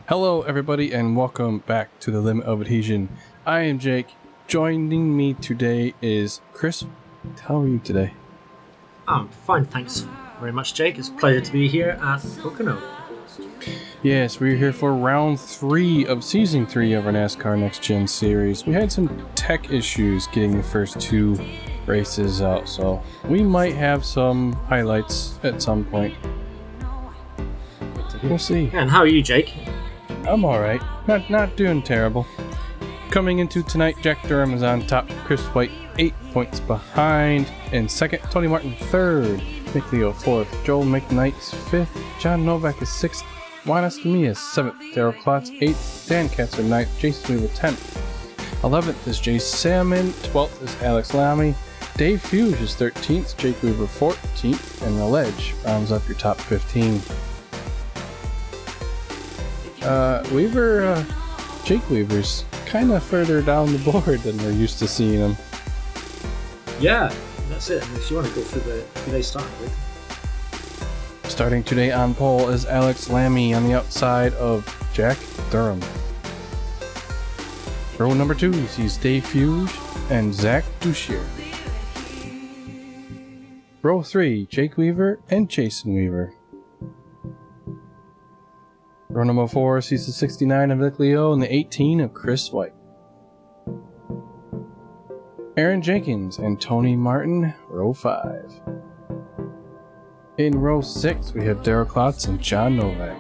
Hello everybody and welcome back to the Limit of Adhesion. I am Jake. Joining me today is Chris. How are you today? I'm fine, thanks very much, Jake. It's a pleasure to be here at Pocono. Yes, we're here for round 3 of season 3 of our NASCAR Next Gen series. We had some tech issues getting the first 2 races out, so we might have some highlights at some point. We'll see. And how are you, Jake? I'm alright. Not doing terrible. Coming into tonight, Jack Durham is on top, Chris White 8 points behind. In second, Tony Martin third, Nick Leo fourth, Joel McKnight's fifth, John Novak is sixth, Juan Escamilla is seventh, Daryl Klotz eighth, Dan Katzer ninth, Jason Weaver 10th. 11th is Jay Salmon, 12th is Alex Lamy, Dave Fuge is 13th, Jake Weaver 14th, and The Ledge rounds up your top 15. Jake Weaver's kind of further down the board than we're used to seeing him. Yeah, that's it. If you want to go through who they started with. Starting today on pole is Alex Lamy on the outside of Jack Durham. Row number 2 sees Dave Fuge and Zach Duchier. Row 3, Jake Weaver and Jason Weaver. Row number 4 sees the 69 of Nick Leo and the 18 of Chris White. Aaron Jenkins and Tony Martin, row 5. In row 6, we have Daryl Klotz and John Novak.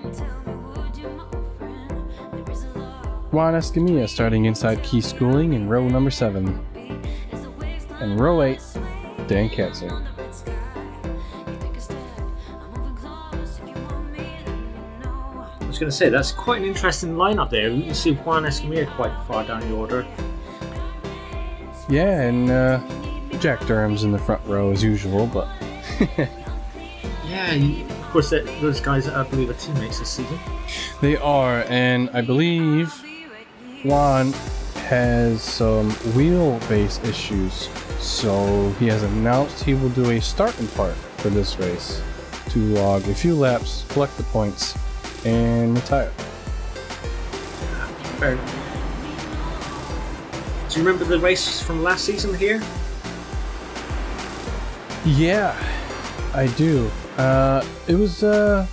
Juan Escamilla starting inside Key Schooling in row number 7. And row 8, Dan Katzer. I was going to say, that's quite an interesting lineup there. You can see Juan Escamilla quite far down the order. Yeah, and Jack Durham's in the front row as usual, but... Yeah, of course, those guys, I believe, are teammates this season. They are, and I believe Juan has some wheelbase issues, so he has announced he will do a starting part for this race to log a few laps, collect the points, and retire. Fair enough. Do you remember the race from last season here? Yeah, I do. It was, the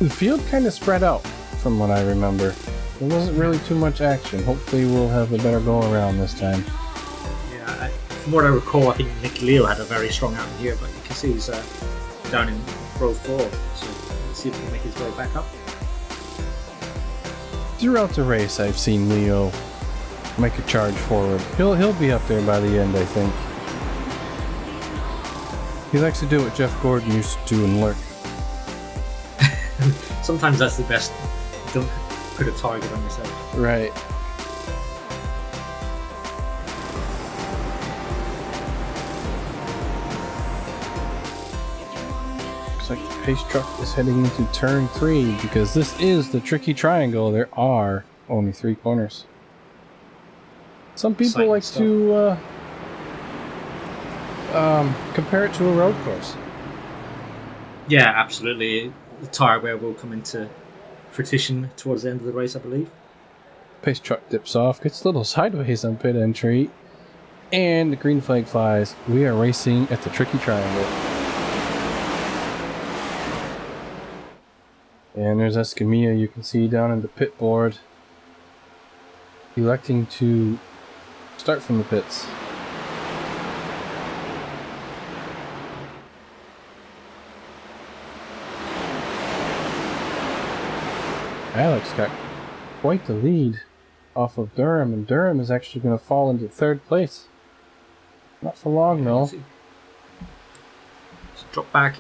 field kind of spread out from what I remember. There wasn't really too much action. Hopefully we'll have a better go around this time. Yeah, from what I recall, I think Nick Leo had a very strong outing here, but you can see he's down in row 4, so let's see if he can make his way back up. Throughout the race, I've seen Leo make a charge forward. He'll be up there by the end, I think. He likes to do what Jeff Gordon used to do and lurk. Sometimes that's the best. Don't put a target on yourself. Right. Looks like the pace truck is heading into turn 3 because this is the tricky triangle. There are only 3 corners. Some people like to compare it to a road course. Yeah, absolutely. The tire wear will come into fruition towards the end of the race, I believe. Pace truck dips off, gets a little sideways on pit entry, and the green flag flies. We are racing at the tricky triangle. And there's Escamilla, you can see down in the pit board, electing to start from the pits. Alex got quite the lead off of Durham, and Durham is actually going to fall into 3rd place. Not for long, though. Just drop back.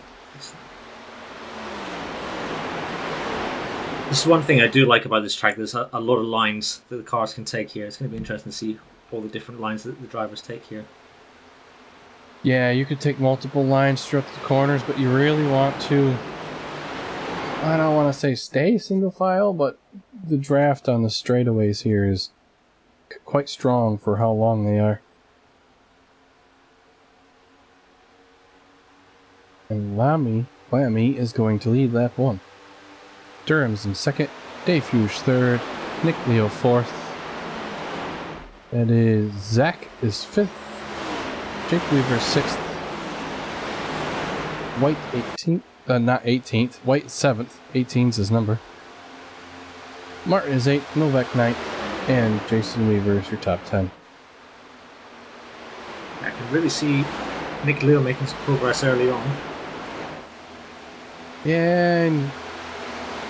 This is one thing I do like about this track. There's a lot of lines that the cars can take here. It's going to be interesting to see all the different lines that the drivers take here. Yeah, you could take multiple lines throughout the corners, but you really want to, I don't want to say stay single file, but the draft on the straightaways here is quite strong for how long they are. And Lamy is going to lead lap 1. Durham's in second, Dave Fuge third, Nick Leo fourth. That is Zach is fifth, Jake Weaver sixth, White 18th, not 18th, White 7th, 18's his number. Martin is 8th, Novak 9th, and Jason Weaver is your top 10. I can really see Nick Leo making some progress early on. Yeah, and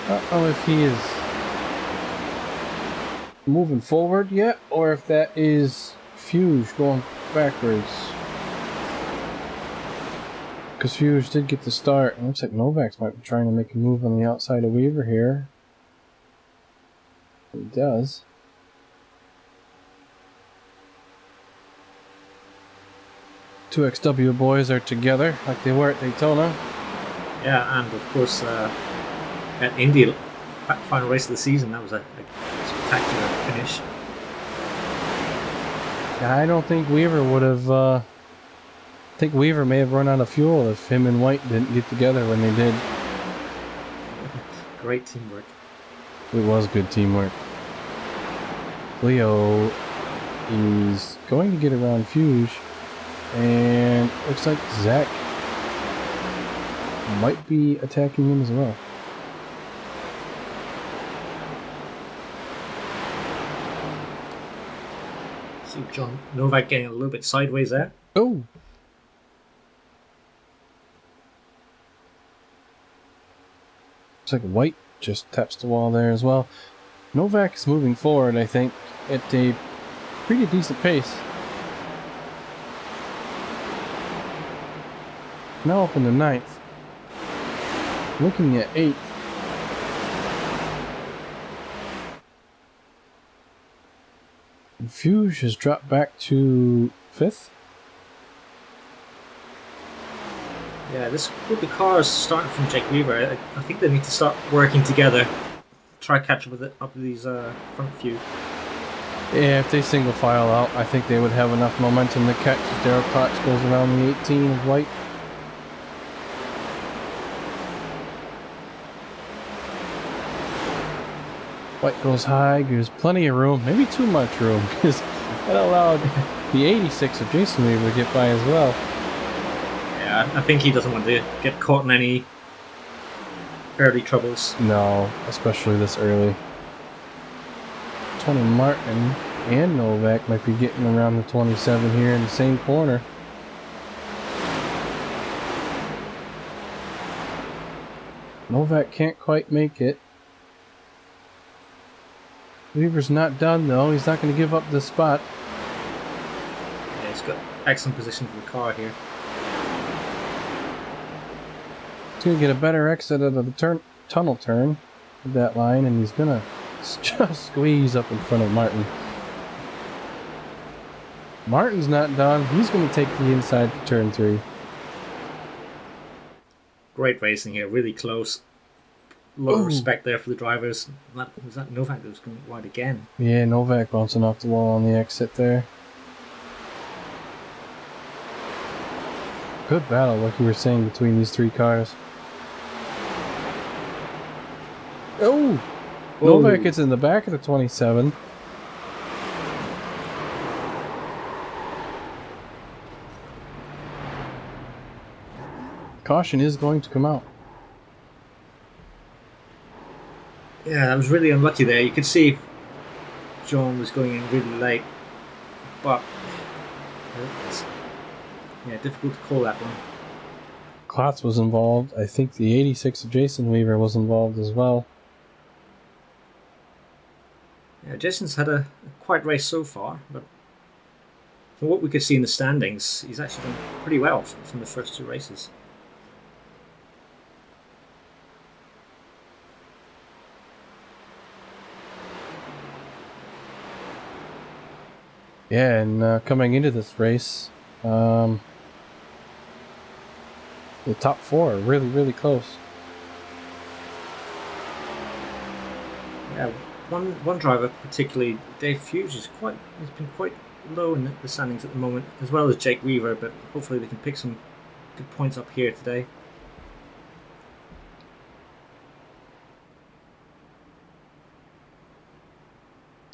I don't know if he is moving forward yet, or if that is Fuge going backwards. Because Fuge did get the start. It looks like Novak's might be trying to make a move on the outside of Weaver here. He does. Two XW boys are together like they were at Daytona. Yeah, and of course at Indy, final race of the season, that was a spectacular finish. I don't think Weaver would have. I think Weaver may have run out of fuel if him and White didn't get together when they did. Great teamwork. It was good teamwork. Leo is going to get around Fuge, and looks like Zach might be attacking him as well. See John Novak getting a little bit sideways there. Oh! Looks like White just taps the wall there as well. Novak is moving forward, I think, at a pretty decent pace. Now up in the 9th. Looking at 8th. Fuge has dropped back to 5th. Yeah, this group of cars starting from Jake Weaver, I think they need to start working together. Try to catch up with these front few. Yeah, if they single file out, I think they would have enough momentum to catch as Darrell Cox goes around the 18 of White. White goes high, gives plenty of room, maybe too much room, because that allowed the 86 of Jason Weaver to get by as well. Yeah, I think he doesn't want to get caught in any early troubles. No, especially this early. Tony Martin and Novak might be getting around the 27 here in the same corner. Novak can't quite make it. Weaver's not done though, he's not going to give up this spot. Yeah, he's got excellent position for the car here. He's going to get a better exit out of the tunnel turn of that line, and he's going to just squeeze up in front of Martin. Martin's not done, he's going to take the inside for turn 3. Great racing here, really close. A lot of respect there for the drivers. Was that Novak that was going wide again? Yeah, Novak bouncing off the wall on the exit there. Good battle, like you were saying, between these three cars. Oh! Whoa. Novak gets in the back of the 27. Caution is going to come out. Yeah, that was really unlucky there. You could see John was going in really late, but it's, difficult to call that one. Klotz was involved. I think the 86 of Jason Weaver was involved as well. Yeah, Jason's had a quiet race so far, but from what we could see in the standings, he's actually done pretty well from the first two races. Yeah, and coming into this race, the top four are really, really close. Yeah, one driver particularly, Dave Fuge, has been quite low in the standings at the moment, as well as Jake Weaver, but hopefully they can pick some good points up here today.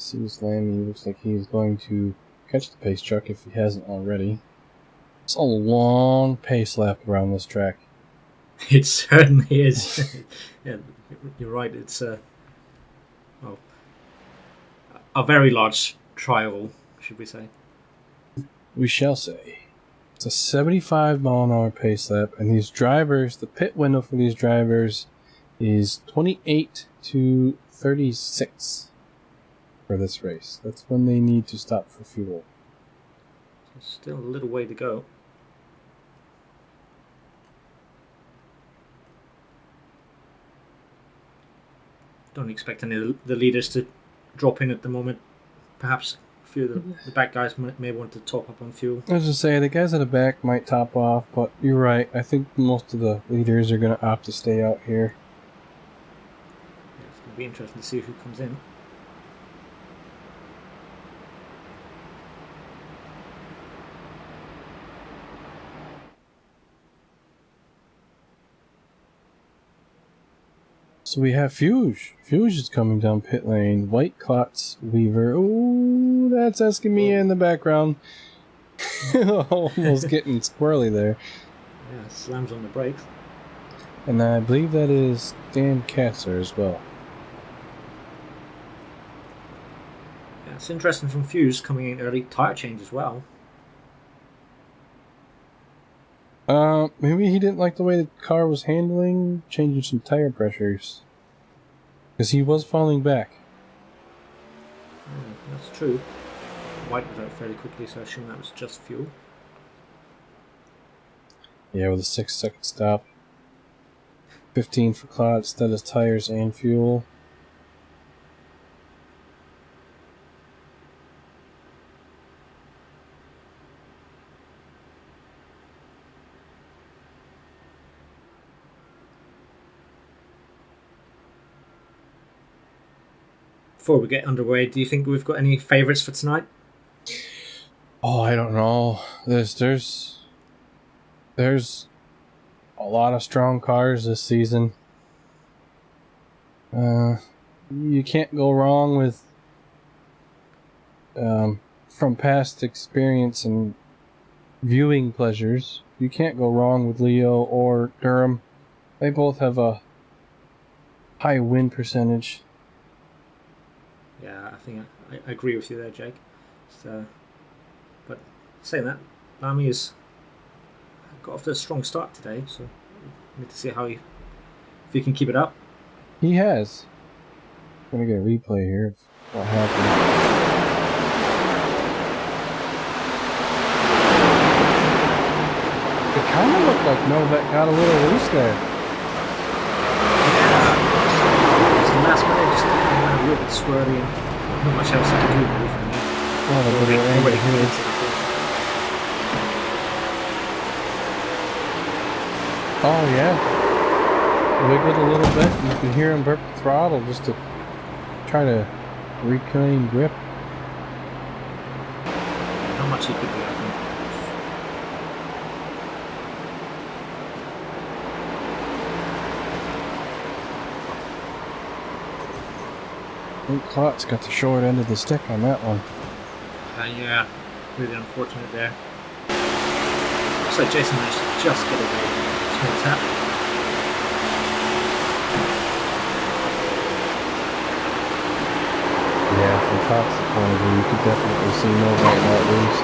Sees Lammy. Looks like he's going to catch the pace truck if he hasn't already. It's a long pace lap around this track. It certainly is. Yeah, you're right. It's a very large trial, should we say? We shall say. It's a 75-mile-an-hour pace lap, and these drivers, the pit window for these drivers is 28 to 36 for this race. That's when they need to stop for fuel. Still a little way to go. Don't expect any of the leaders to drop in at the moment. Perhaps a few of the back guys may want to top up on fuel. I was going to say, the guys at the back might top off, but you're right. I think most of the leaders are going to opt to stay out here. Yeah, it's going to be interesting to see who comes in. So we have Fuge. Fuge is coming down pit lane. White Clots, Weaver. Ooh, that's Eskimia in the background. Almost getting squirrely there. Yeah, slams on the brakes. And I believe that is Dan Katzer as well. Yeah, it's interesting from Fuse coming in early. Tire change as well. Maybe he didn't like the way the car was handling, changing some tire pressures. Because he was falling back. That's true. White was out fairly quickly, so I assume that was just fuel. Yeah, with a 6-second stop. 15 for Clots, that is tires and fuel. Before we get underway, do you think we've got any favourites for tonight? Oh, I don't know. There's a lot of strong cars this season. You can't go wrong with from past experience and viewing pleasures. You can't go wrong with Leo or Durham. They both have a high win percentage. Yeah, I think I agree with you there, Jake. So, but saying that, Lamy has got off to a strong start today, so we need to see if he can keep it up. He has. I'm gonna get a replay here of what happened. It kind of looked like Novak got a little loose there. Yeah, it's the last minute, just kind of went a little bit swirly and not much else he could do really from there. Already committed to the field. Oh yeah. Wiggled a little bit. You can hear him burp the throttle just to try to reclaim grip. Not much he could do, I think. I think Klotz got the short end of the stick on that one. Yeah, really unfortunate there. Looks like Jason managed to just get away with a small tap. Yeah, from Klotz's point of view, you could definitely see Novak not loose.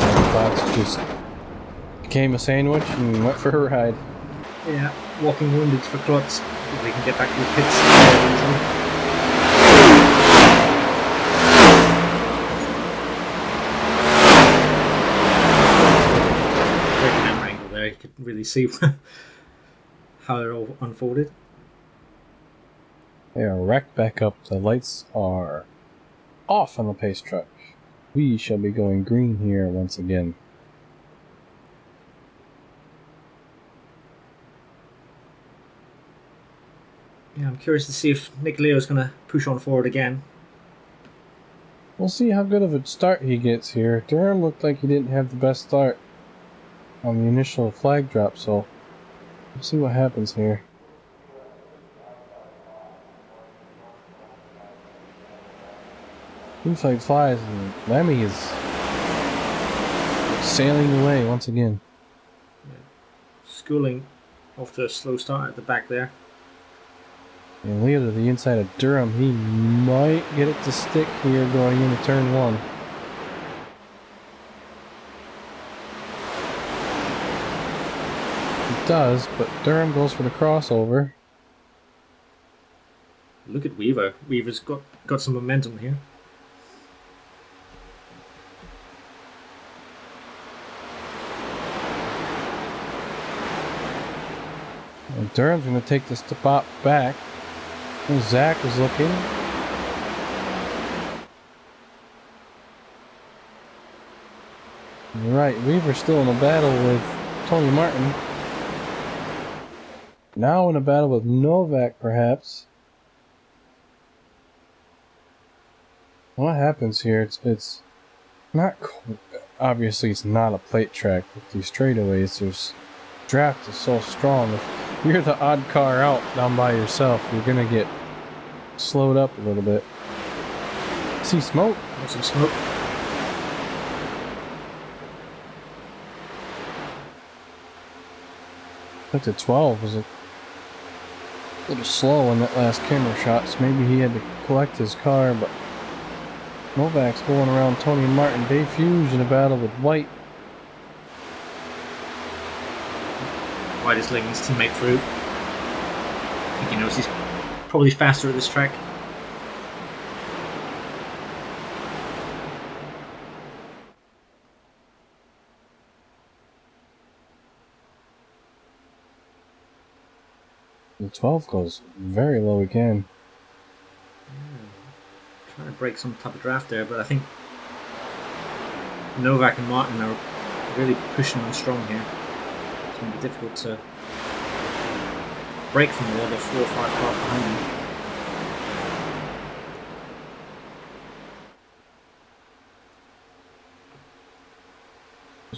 And Klotz just became a sandwich and went for a ride. Yeah, walking wounded for Klotz. If they can get back to the pits easily. Great camera angle there, you could really see how it all unfolded. They are racked back up. The lights are off on the pace truck. We shall be going green here once again. Yeah, I'm curious to see if Nick Leo's going to push on forward again. We'll see how good of a start he gets here. Durham looked like he didn't have the best start on the initial flag drop, so we'll see what happens here. Blue flag flies, and Lemmy is sailing away once again. Schooling off to a slow start at the back there. And Leo to the inside of Durham. He might get it to stick here going into turn 1. It does, but Durham goes for the crossover. Look at Weaver. Weaver's got some momentum here. And Durham's going to take the spot back. And Zach is looking. Right, Weaver's still in a battle with Tony Martin. Now in a battle with Novak, perhaps. What happens here? It's not obviously it's not a plate track with these straightaways. There's draft is so strong. If you're the odd car out down by yourself, you're gonna get slowed up a little bit. See smoke? There's some smoke. I think the 12 was a little slow in that last camera shot, so maybe he had to collect his car, but Novak's going around Tony Martin. Dave Hughes in a battle with White. White is letting his teammate through. I think he knows he's probably faster at this track. The 12 goes very low again. Trying to break some type of draft there, but I think Novak and Martin are really pushing on strong here. It's going to be difficult to break from the other 4 or 5 cars behind them.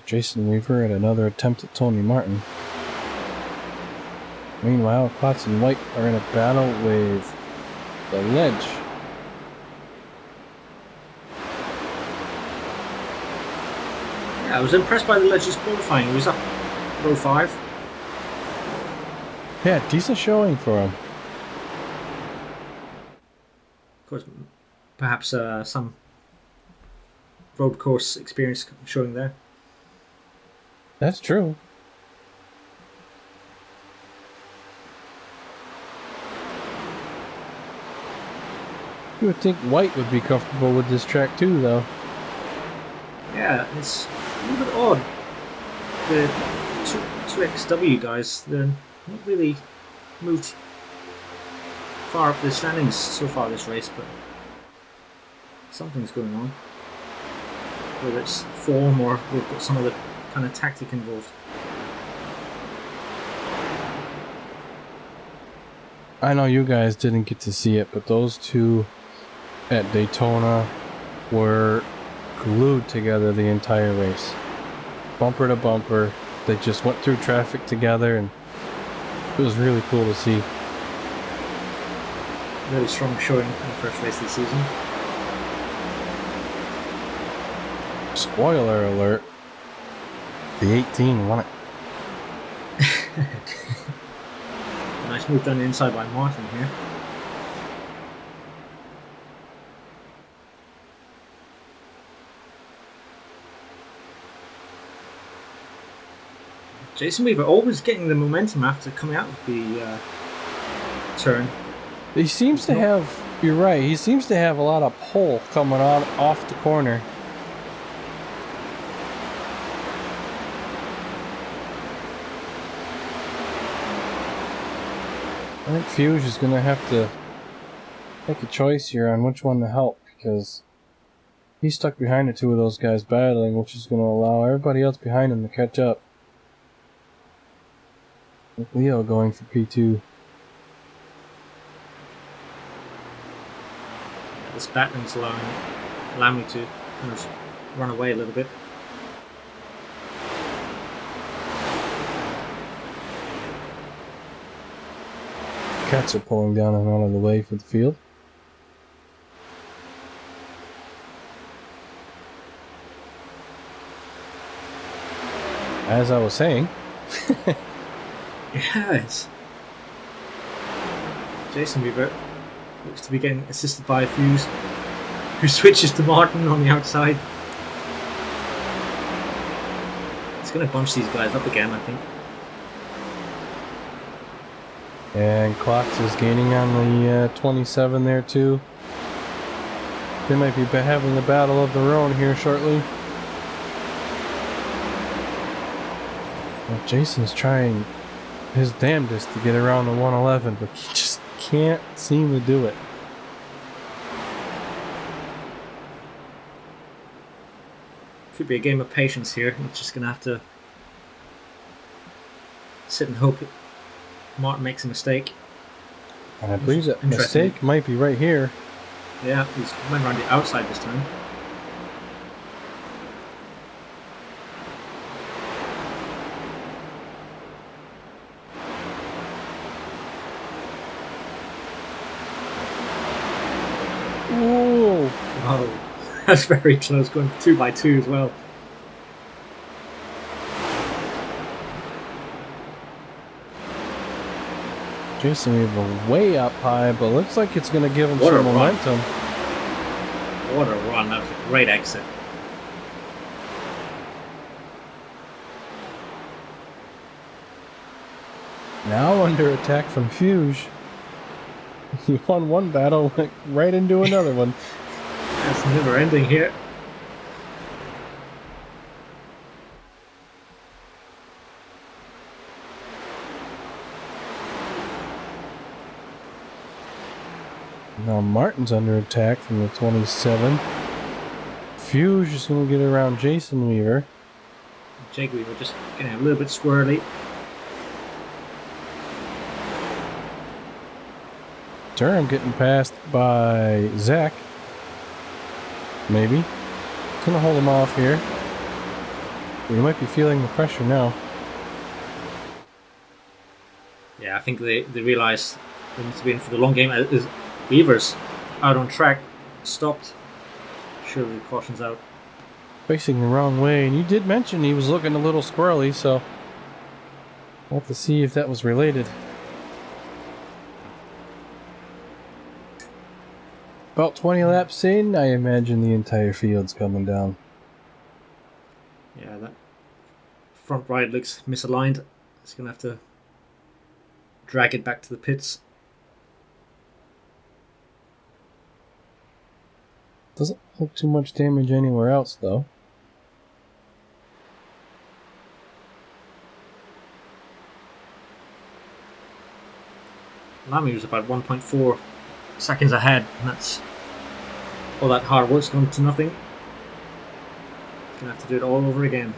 Jason Weaver at another attempt at Tony Martin. Meanwhile, Klotz and White are in a battle with the ledge. Yeah, I was impressed by the Ledge's qualifying. He was up row 5. Yeah, decent showing for him. Of course, perhaps some road course experience showing there. That's true. You would think White would be comfortable with this track too, though. Yeah, it's a little bit odd. The 2XW guys, they're not really moved far up the standings so far this race, but something's going on. Whether it's form or we've got some of the kind of tactic involved. I know you guys didn't get to see it, but those two at Daytona were glued together the entire race. Bumper to bumper. They just went through traffic together, and it was really cool to see. Really strong showing in the first race of the season. Spoiler alert. The 18 won it. Nice move done inside by Martin here. Jason Weaver always getting the momentum after coming out of the turn. He seems to have, you're right, he seems to have a lot of pull coming on off the corner. I think Fuge is going to have to make a choice here on which one to help, because he's stuck behind the two of those guys battling, which is going to allow everybody else behind him to catch up. With Leo going for P2. This battling's allowing me to kind of run away a little bit. Cats are pulling down and out of the way for the field. as I was saying. Yes. Jason Weaver looks to be getting assisted by Fuse, who switches to Martin on the outside. He's going to bunch these guys up again, I think. And Clocks is gaining on the 27 there too. They might be having the battle of their own here shortly. Well, Jason's trying his damnedest to get around the 111, but he just can't seem to do it. Could be a game of patience here. He's just going to have to sit and hope Martin makes a mistake. And I believe that mistake might be right here. Yeah, he's went around the outside this time. Ooh! Oh, that's very close, going 2 by 2 as well. Jason Weaver way up high, but looks like it's going to give him some momentum. What a run, that was a great exit. Now under attack from Fuse. He won one battle, went right into another one. That's never ending here. Now Martin's under attack from the 27. Fuse is going to get around Jason Weaver. Jake Weaver just getting a little bit squirrely. Durham getting passed by Zach. Maybe. Gonna hold him off here. We might be feeling the pressure now. Yeah, I think they realise they need to be in for the long game. Weaver's out on track, stopped. Surely the caution's out. Facing the wrong way, and you did mention he was looking a little squirrely, so we'll have to see if that was related. About 20 laps in, I imagine the entire field's coming down. Yeah, that front right looks misaligned. It's going to have to drag it back to the pits. Doesn't look too much damage anywhere else, though. Lamy was about 1.4 seconds ahead, and that's all that hard work's gone to nothing. Gonna have to do it all over again.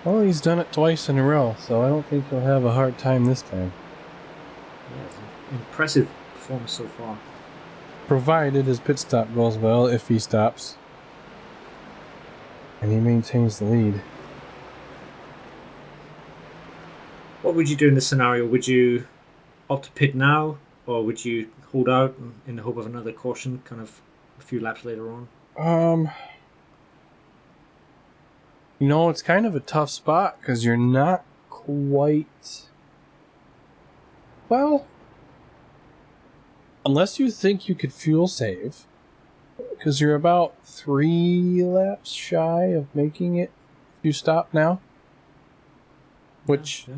Well, he's done it twice in a row, so I don't think he'll have a hard time this time. Yeah, it's an impressive performance so far. Provided his pit stop goes well, if he stops. And he maintains the lead. What would you do in this scenario? Would you opt to pit now, or would you hold out in the hope of another caution kind of a few laps later on? You know, it's kind of a tough spot because you're not quite... Well, unless you think you could fuel save, because you're about 3 laps shy of making it if you stop now. Which, yeah.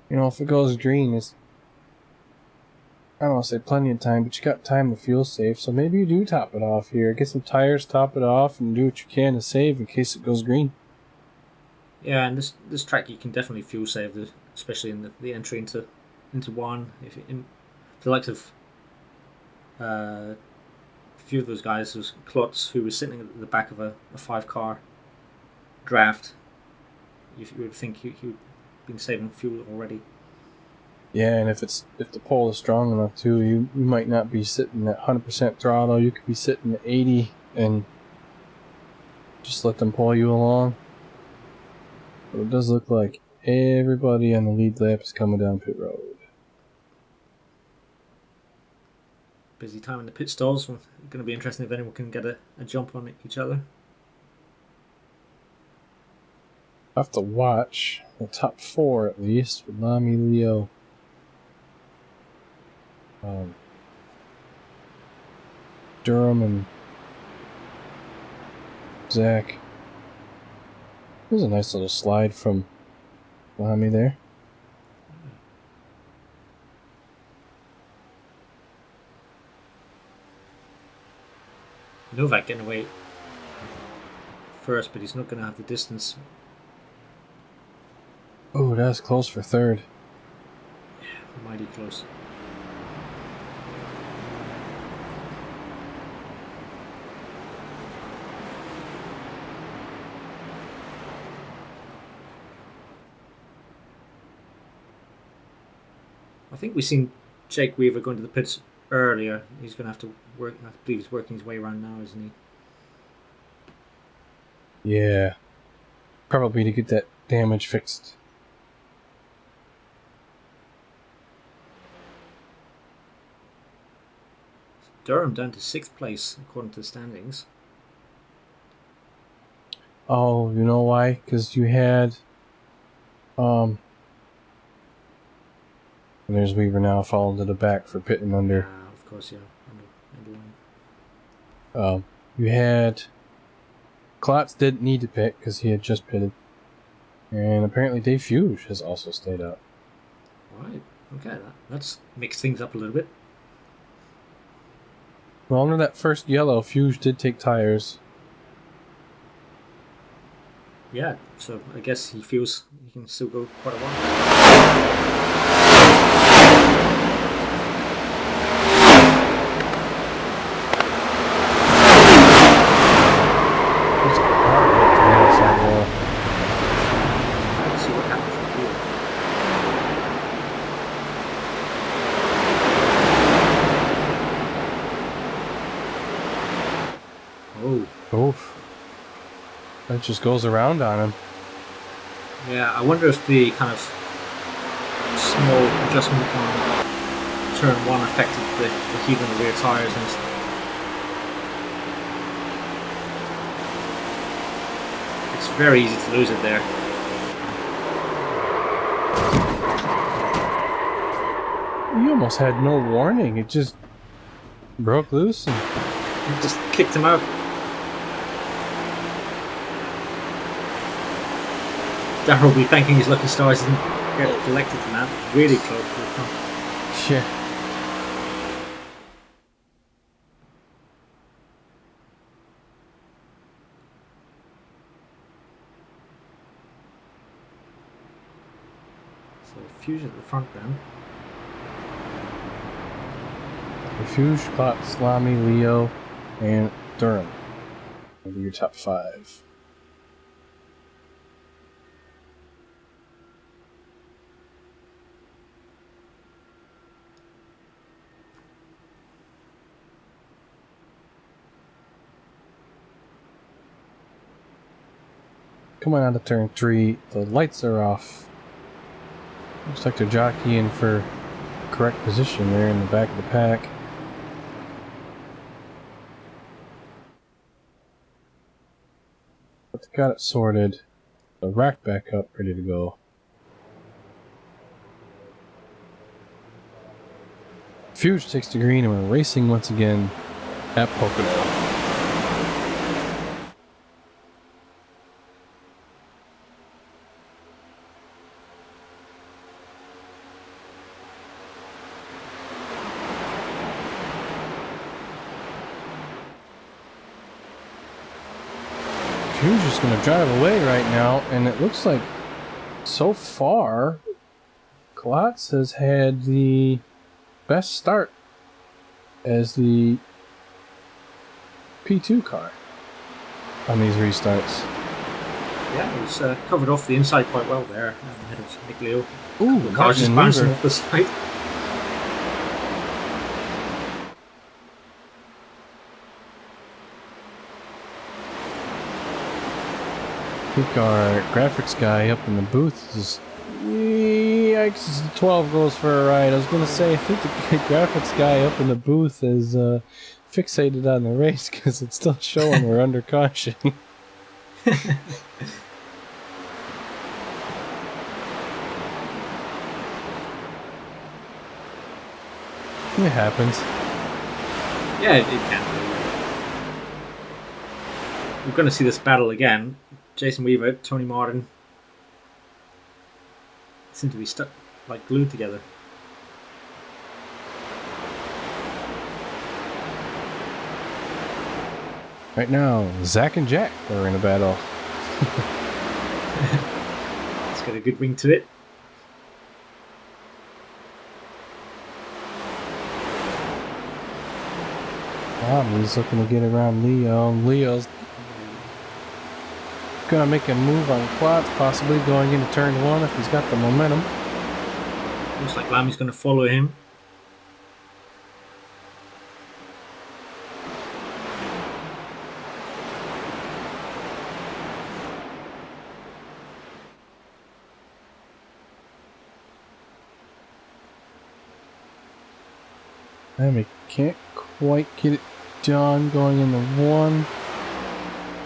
you know, if it goes green, it's, I don't want to say plenty of time, but you got time to fuel save, so maybe you do top it off here. Get some tires, top it off, and do what you can to save in case it goes green. Yeah, and this track you can definitely fuel save, especially in the entry into one. If in the likes of a few of those guys, was Klotz, who was sitting at the back of a 5-car draft, you would think he would been saving fuel already. Yeah, and if the pole is strong enough too, you might not be sitting at 100% throttle. You could be sitting at 80 and just let them pull you along. But it does look like everybody on the lead lap is coming down pit road. Busy time in the pit stalls. Going to be interesting if anyone can get a jump on each other. I have to watch the top 4 at least with Lamy, Leo, Durham, and Zach. There's a nice little slide from Lamy there. Novak getting away first, but he's not going to have the distance. Oh, that's close for third. Yeah, mighty close. I think we've seen Jake Weaver going to the pits earlier. He's going to have to work. I believe he's working his way around now, isn't he? Yeah. Probably to get that damage fixed. Durham down to 6th place according to the standings. Oh, you know why? Because you had... there's Weaver now falling to the back for pitting under. Of course, yeah. Under You had... Klotz didn't need to pit because he had just pitted. And apparently Dave Fuge has also stayed out. Right. Okay, that's mixed things up a little bit. Well, under that first yellow, Fuge did take tires. Yeah, so I guess he feels he can still go quite a while. Let's see what happens from here. Oof. That just goes around on him. Yeah, I wonder if the kind of small adjustment on turn 1 affected the heat on the rear tyres and it's very easy to lose it there. He almost had no warning. It just broke loose and It just kicked him out. Darrell will be thanking his lucky stars he didn't get collected in that. Really close to the front. yeah. So Fusion at the front then. Fuge, Klotz, Lamy, Leo, and Durham. Maybe your top 5. Coming out of turn 3, the lights are off. Looks like they're jockeying for correct position there in the back of the pack. But they got it sorted. The rack back up, ready to go. Fuge takes the green and we're racing once again at Pocono. Fuge is going to drive away right now, and it looks like so far Klotz has had the best start as the P2 car on these restarts. Yeah, he's covered off the inside quite well there ahead of Nick Leo. Ooh, The car's just bouncing off the side. I think our graphics guy up in the booth is... Yikes, 12 goes for a ride. I was going to say, I think the graphics guy up in the booth is fixated on the race because it's still showing we're under caution. It happens. Yeah, it can be. We're going to see this battle again. Jason Weaver, Tony Martin seem to be stuck like glued together. Right now, Zach and Jack are in a battle. It's got a good ring to it. He's looking to get around Leo. Leo's gonna make a move on quads, possibly going into turn 1 if he's got the momentum. Looks like Lami's going to follow him. And we can't quite get it done going into 1.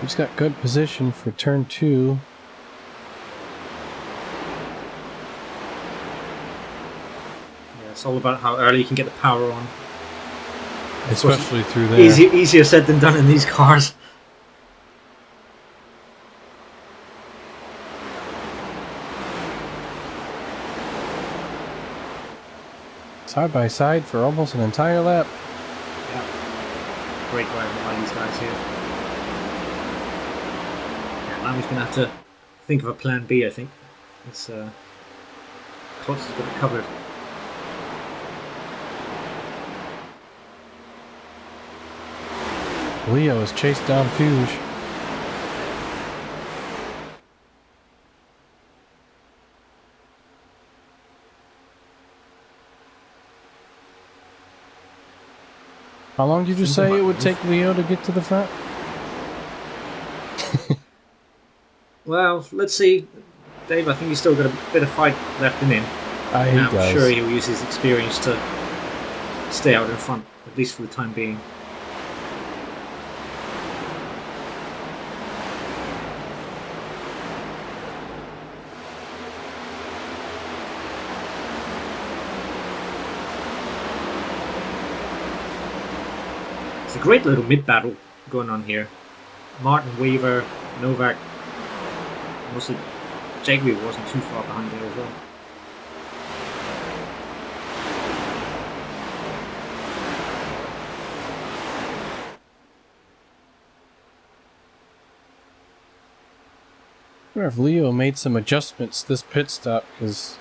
He's got good position for turn 2. Yeah, it's all about how early you can get the power on. Especially through there. Easier said than done in these cars. Side by side for almost an entire lap. Yeah. Great driving by these guys here. Yeah, Lami's going to have to think of a plan B, I think. It's Klotz has got it covered. Leo has chased down Fuge. How long did you say it would take Leo to get to the front? Well, let's see. Dave, I think he's still got a bit of fight left in him. He does. I'm sure he'll use his experience to stay out in front, at least for the time being. It's a great little mid-battle going on here. Martin, Weaver, Novak. Mostly Jake Weaver wasn't too far behind there as well. I wonder if Leo made some adjustments this pit stop, because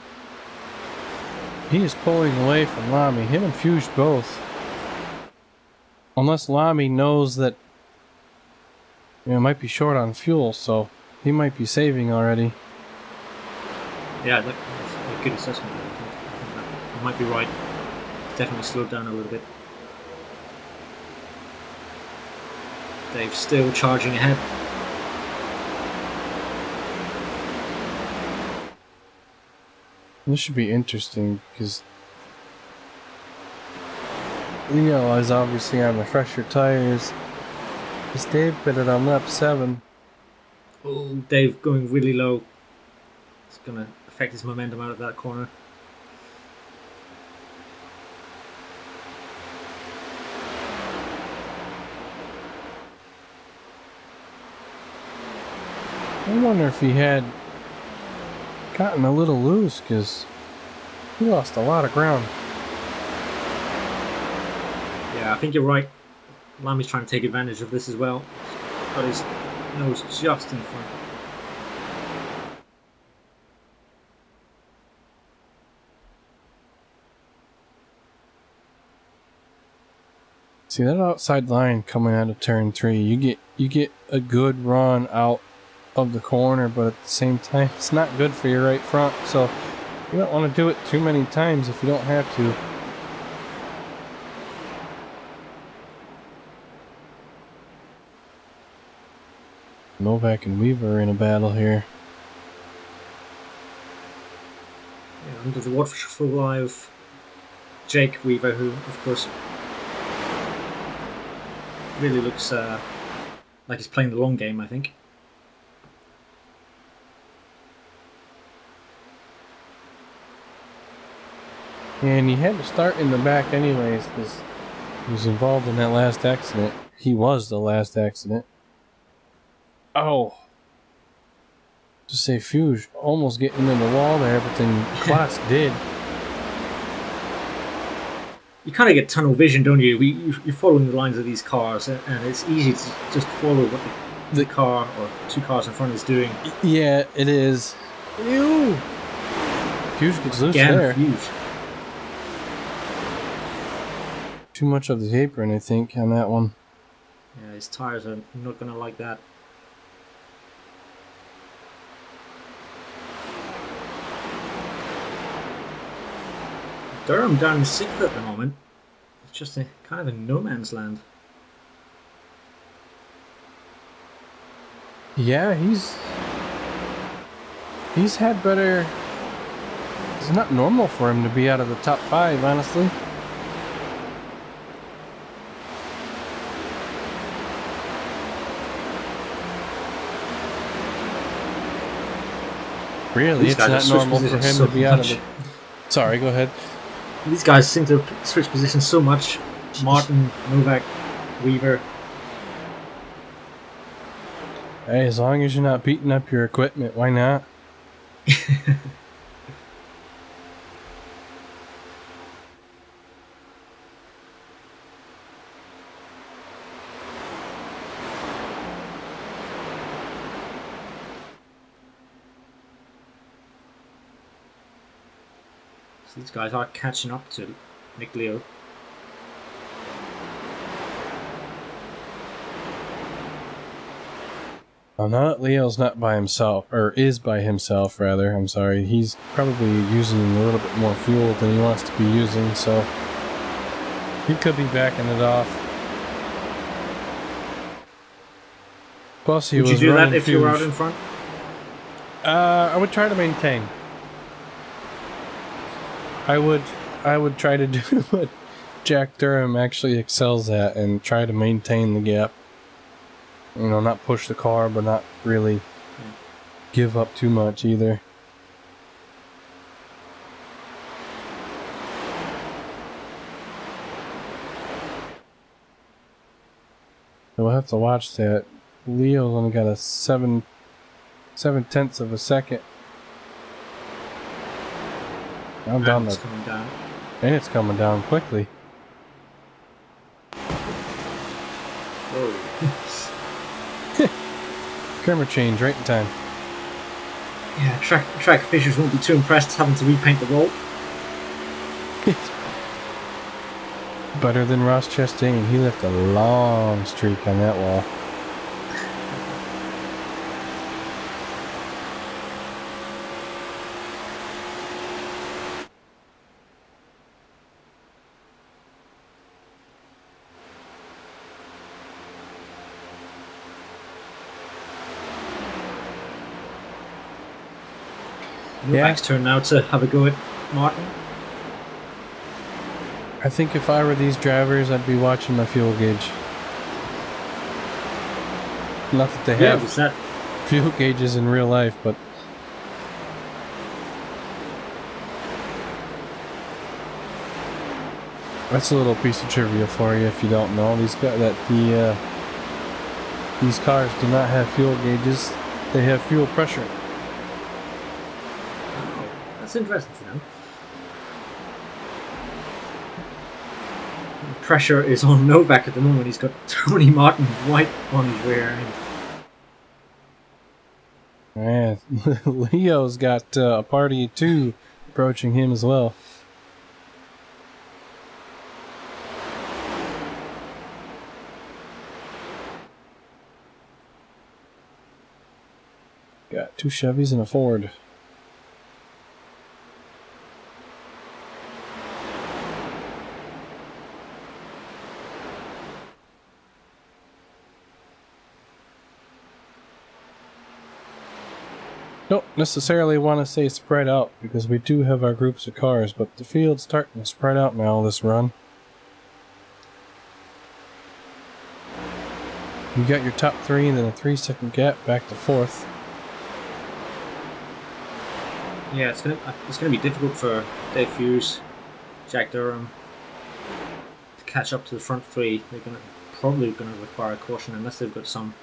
he is pulling away from Lamy. Him and Fuge both. Unless Lamy knows that it might be short on fuel, so he might be saving already. Yeah, that's a good assessment. I think that you might be right. Definitely slowed down a little bit. Dave's still charging ahead. This should be interesting because Leo is obviously on the fresher tires. Because Dave put it on lap 7. Oh, Dave going really low. It's going to affect his momentum out of that corner. I wonder if he had gotten a little loose, because he lost a lot of ground. Yeah, I think you're right. Lamy's trying to take advantage of this as well. Got his nose just in front. See that outside line coming out of turn 3, you get a good run out of the corner, but at the same time it's not good for your right front, so you don't want to do it too many times if you don't have to. Novak and Weaver are in a battle here. Yeah, under the watchful eye of Jake Weaver, who of course really looks like he's playing the long game, I think. And he had to start in the back anyways, because he was involved in that last accident. He was the last accident. Oh! Just say Fuge almost getting into the wall there, but then Klotz did. You kind of get tunnel vision, don't you? You're following the lines of these cars, and it's easy to just follow what the car or two cars in front is doing. Yeah, it is. Ew! Fuge gets loose Again, there. Fuge. Too much of the apron, I think, on that one. Yeah, his tires are not going to like that. Durham down in 6th at the moment. It's just a kind of a no man's land. Yeah, he's had better. It's not normal for him to be out of the top 5, honestly. Really, it's not normal for him to be out of the... Sorry, go ahead. These guys seem to have switched positions so much. Martin, Novak, Weaver. Hey, as long as you're not beating up your equipment, why not? So these guys are catching up to Nick Leo. Well, now that Leo's not by himself, or is by himself, rather, I'm sorry, he's probably using a little bit more fuel than he wants to be using, so he could be backing it off. Plus, he Would you do that if you were out in front? I would try to maintain. I would try to do what Jack Durham actually excels at and try to maintain the gap. You know, not push the car, but not really give up too much either. So we'll have to watch that. Leo's only got a 7/10 of a second. I'm down It's coming down. And it's coming down quickly. Oh. Camera change right in time. Yeah, track officials won't be too impressed having to repaint the wall. Better than Ross Chastain. He left a long streak on that wall. Novak's turn now to have a go at Martin. I think if I were these drivers, I'd be watching my fuel gauge. Not that they have fuel gauges in real life, but that's a little piece of trivia for you if you don't know. These cars do not have fuel gauges; they have fuel pressure. That's interesting to know. The pressure is on Novak at the moment. He's got Tony Martin right on his rear end. Man, Leo's got a party of 2 approaching him as well. Got 2 Chevys and a Ford. Don't necessarily want to say spread out because we do have our groups of cars, but the field's starting to spread out now this run. You got your top 3 and then a 3-second gap back to 4th. Yeah, it's gonna be difficult for Dave Hughes. Jack Durham to catch up to the front three. They're probably going to require a caution unless they've got some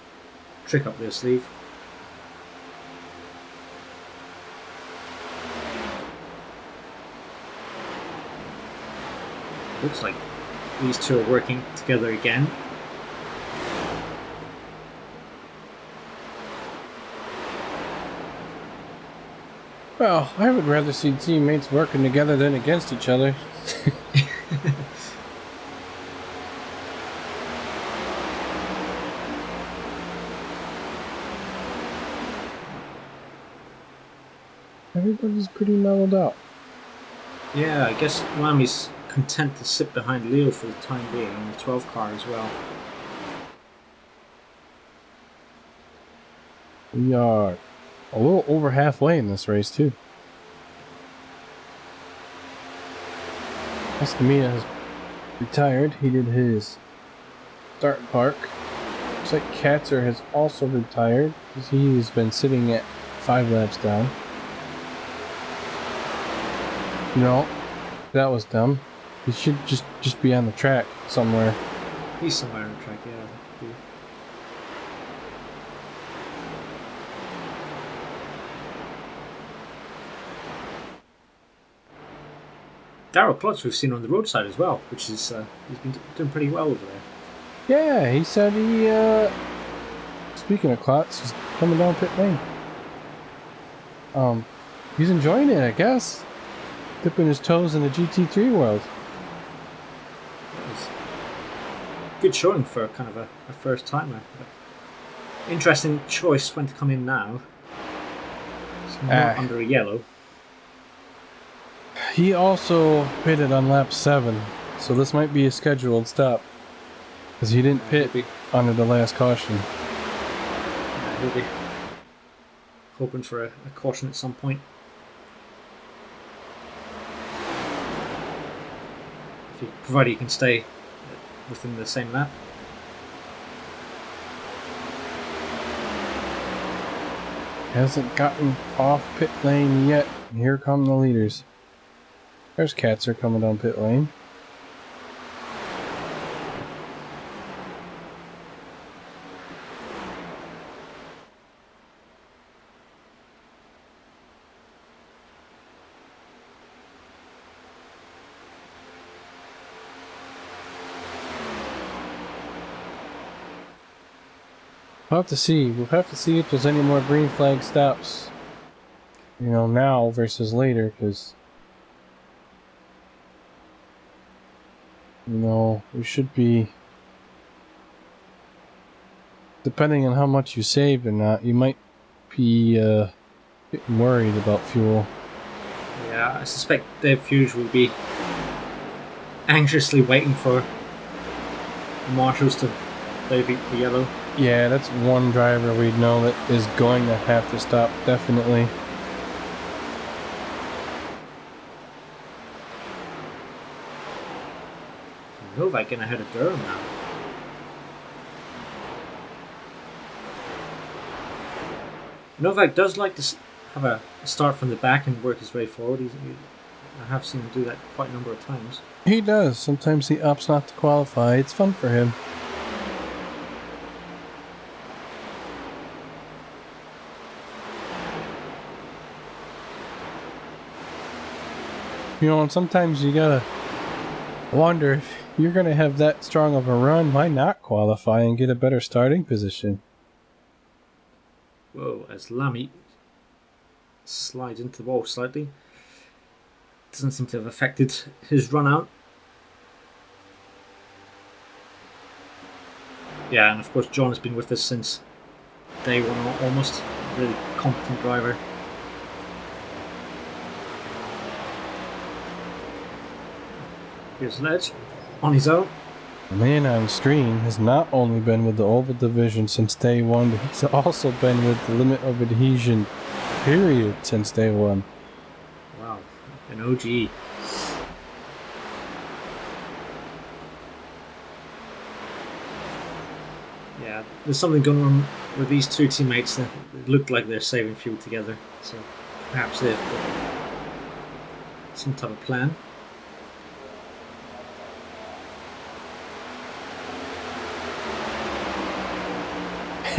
trick up their sleeve. Looks like these two are working together again. Well, I would rather see teammates working together than against each other. Everybody's pretty mellowed out. Yeah, I guess Lami's content to sit behind Leo for the time being in the 12 car as well. We are a little over halfway in this race too. Escamilla has retired. He did his start park. Looks like Katzer has also retired because he's been sitting at 5 laps down. No, that was dumb. He should just be on the track somewhere. He's somewhere on the track, yeah. That could be. Darrell Klotz we've seen on the roadside as well, which is he's been doing pretty well over there. Yeah, he said he, speaking of Klotz, he's coming down pit lane. He's enjoying it, I guess. Dipping his toes in the GT3 world. Good showing for kind of a first timer. Interesting choice when to come in now. It's not under a yellow. He also pitted on lap 7, so this might be a scheduled stop. Because he didn't pit under the last caution. Yeah, he'll be hoping for a caution at some point. Provided he can stay within the same lap. Hasn't gotten off pit lane yet. Here come the leaders. There's Katzer coming down pit lane. We'll have to see. We'll have to see if there's any more green flag stops. You know, now versus later, because you know, we should be, depending on how much you saved or not, you might be getting worried about fuel. Yeah, I suspect Dave Hughes will be anxiously waiting for the marshals to leave the yellow. Yeah, that's one driver we know that is going to have to stop, definitely. Novak getting ahead of Durham now. Novak does like to have a start from the back and work his way forward. I have seen him do that quite a number of times. He does. Sometimes he opts not to qualify. It's fun for him. You know, and sometimes you gotta wonder if you're gonna have that strong of a run, why not qualify and get a better starting position? Whoa, as Lamy slides into the wall slightly. Doesn't seem to have affected his run out. Yeah, and of course John has been with us since day one almost. Really competent driver. Here's Ledge on his own. The man on screen has not only been with the Oval Division since day one, but he's also been with the Limit of Adhesion period since day one. Wow, an OG. Yeah, there's something going on with these two teammates that look like they're saving fuel together. So perhaps they've got some type of plan.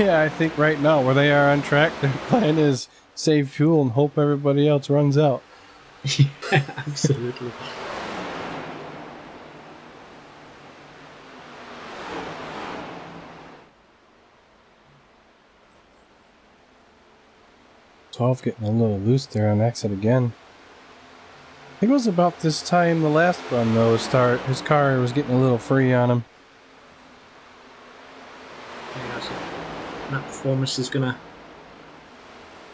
Yeah, I think right now where they are on track, their plan is save fuel and hope everybody else runs out. Yeah, absolutely. "12" getting a little loose there on exit again. I think it was about this time the last run though, his car was getting a little free on him. Yeah, so that performance is going to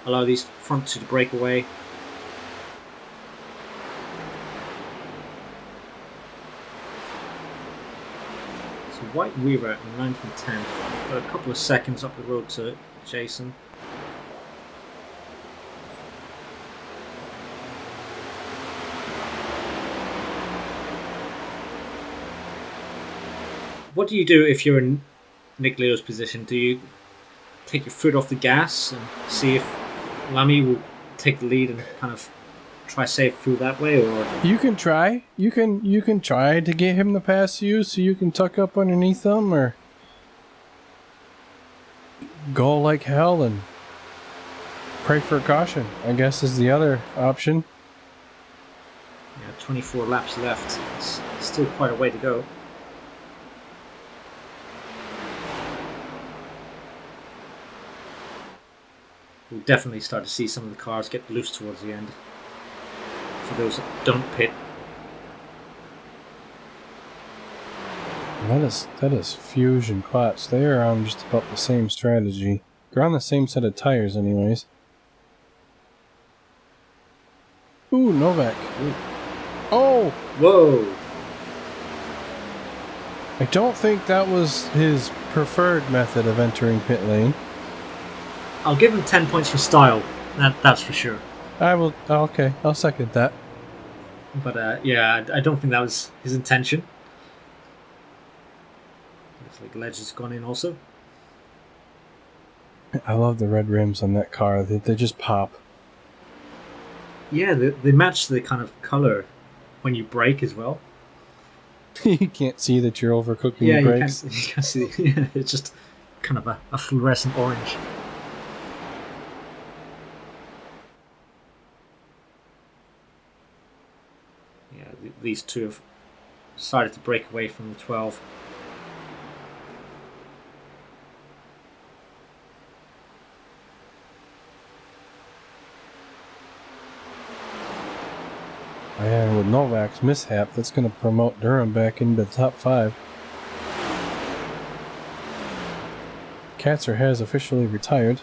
allow these front two to break away. So White Weaver in 9th and 10th, got a couple of seconds up the road to Jason. What do you do if you're in Nick Leo's position? Do you take your foot off the gas and see if Lamy will take the lead and kind of try save through that way, or You can try. You can try to get him to pass you so you can tuck up underneath him, or go like hell and pray for caution, I guess, is the other option. yeah, 24 laps left. It's still quite a way to go. We'll definitely start to see some of the cars get loose towards the end. For those that don't pit. That is Fuge and Klotz. They are on just about the same strategy. They're on the same set of tires anyways. Ooh, Novak. Ooh. Oh! Whoa! I don't think that was his preferred method of entering pit lane. I'll give him 10 points for style. That's for sure. I will... okay, I'll second that. But yeah, I don't think that was his intention. Looks like Ledge has gone in also. I love the red rims on that car. They just pop. Yeah, they match the kind of colour when you brake as well. You can't see that you're overcooking Yeah, the brakes. you can't see. Yeah, it's just kind of a fluorescent orange. Yeah, these two have started to break away from the 12. And with Novak's mishap, that's going to promote Durham back into the top 5. Katzer has officially retired.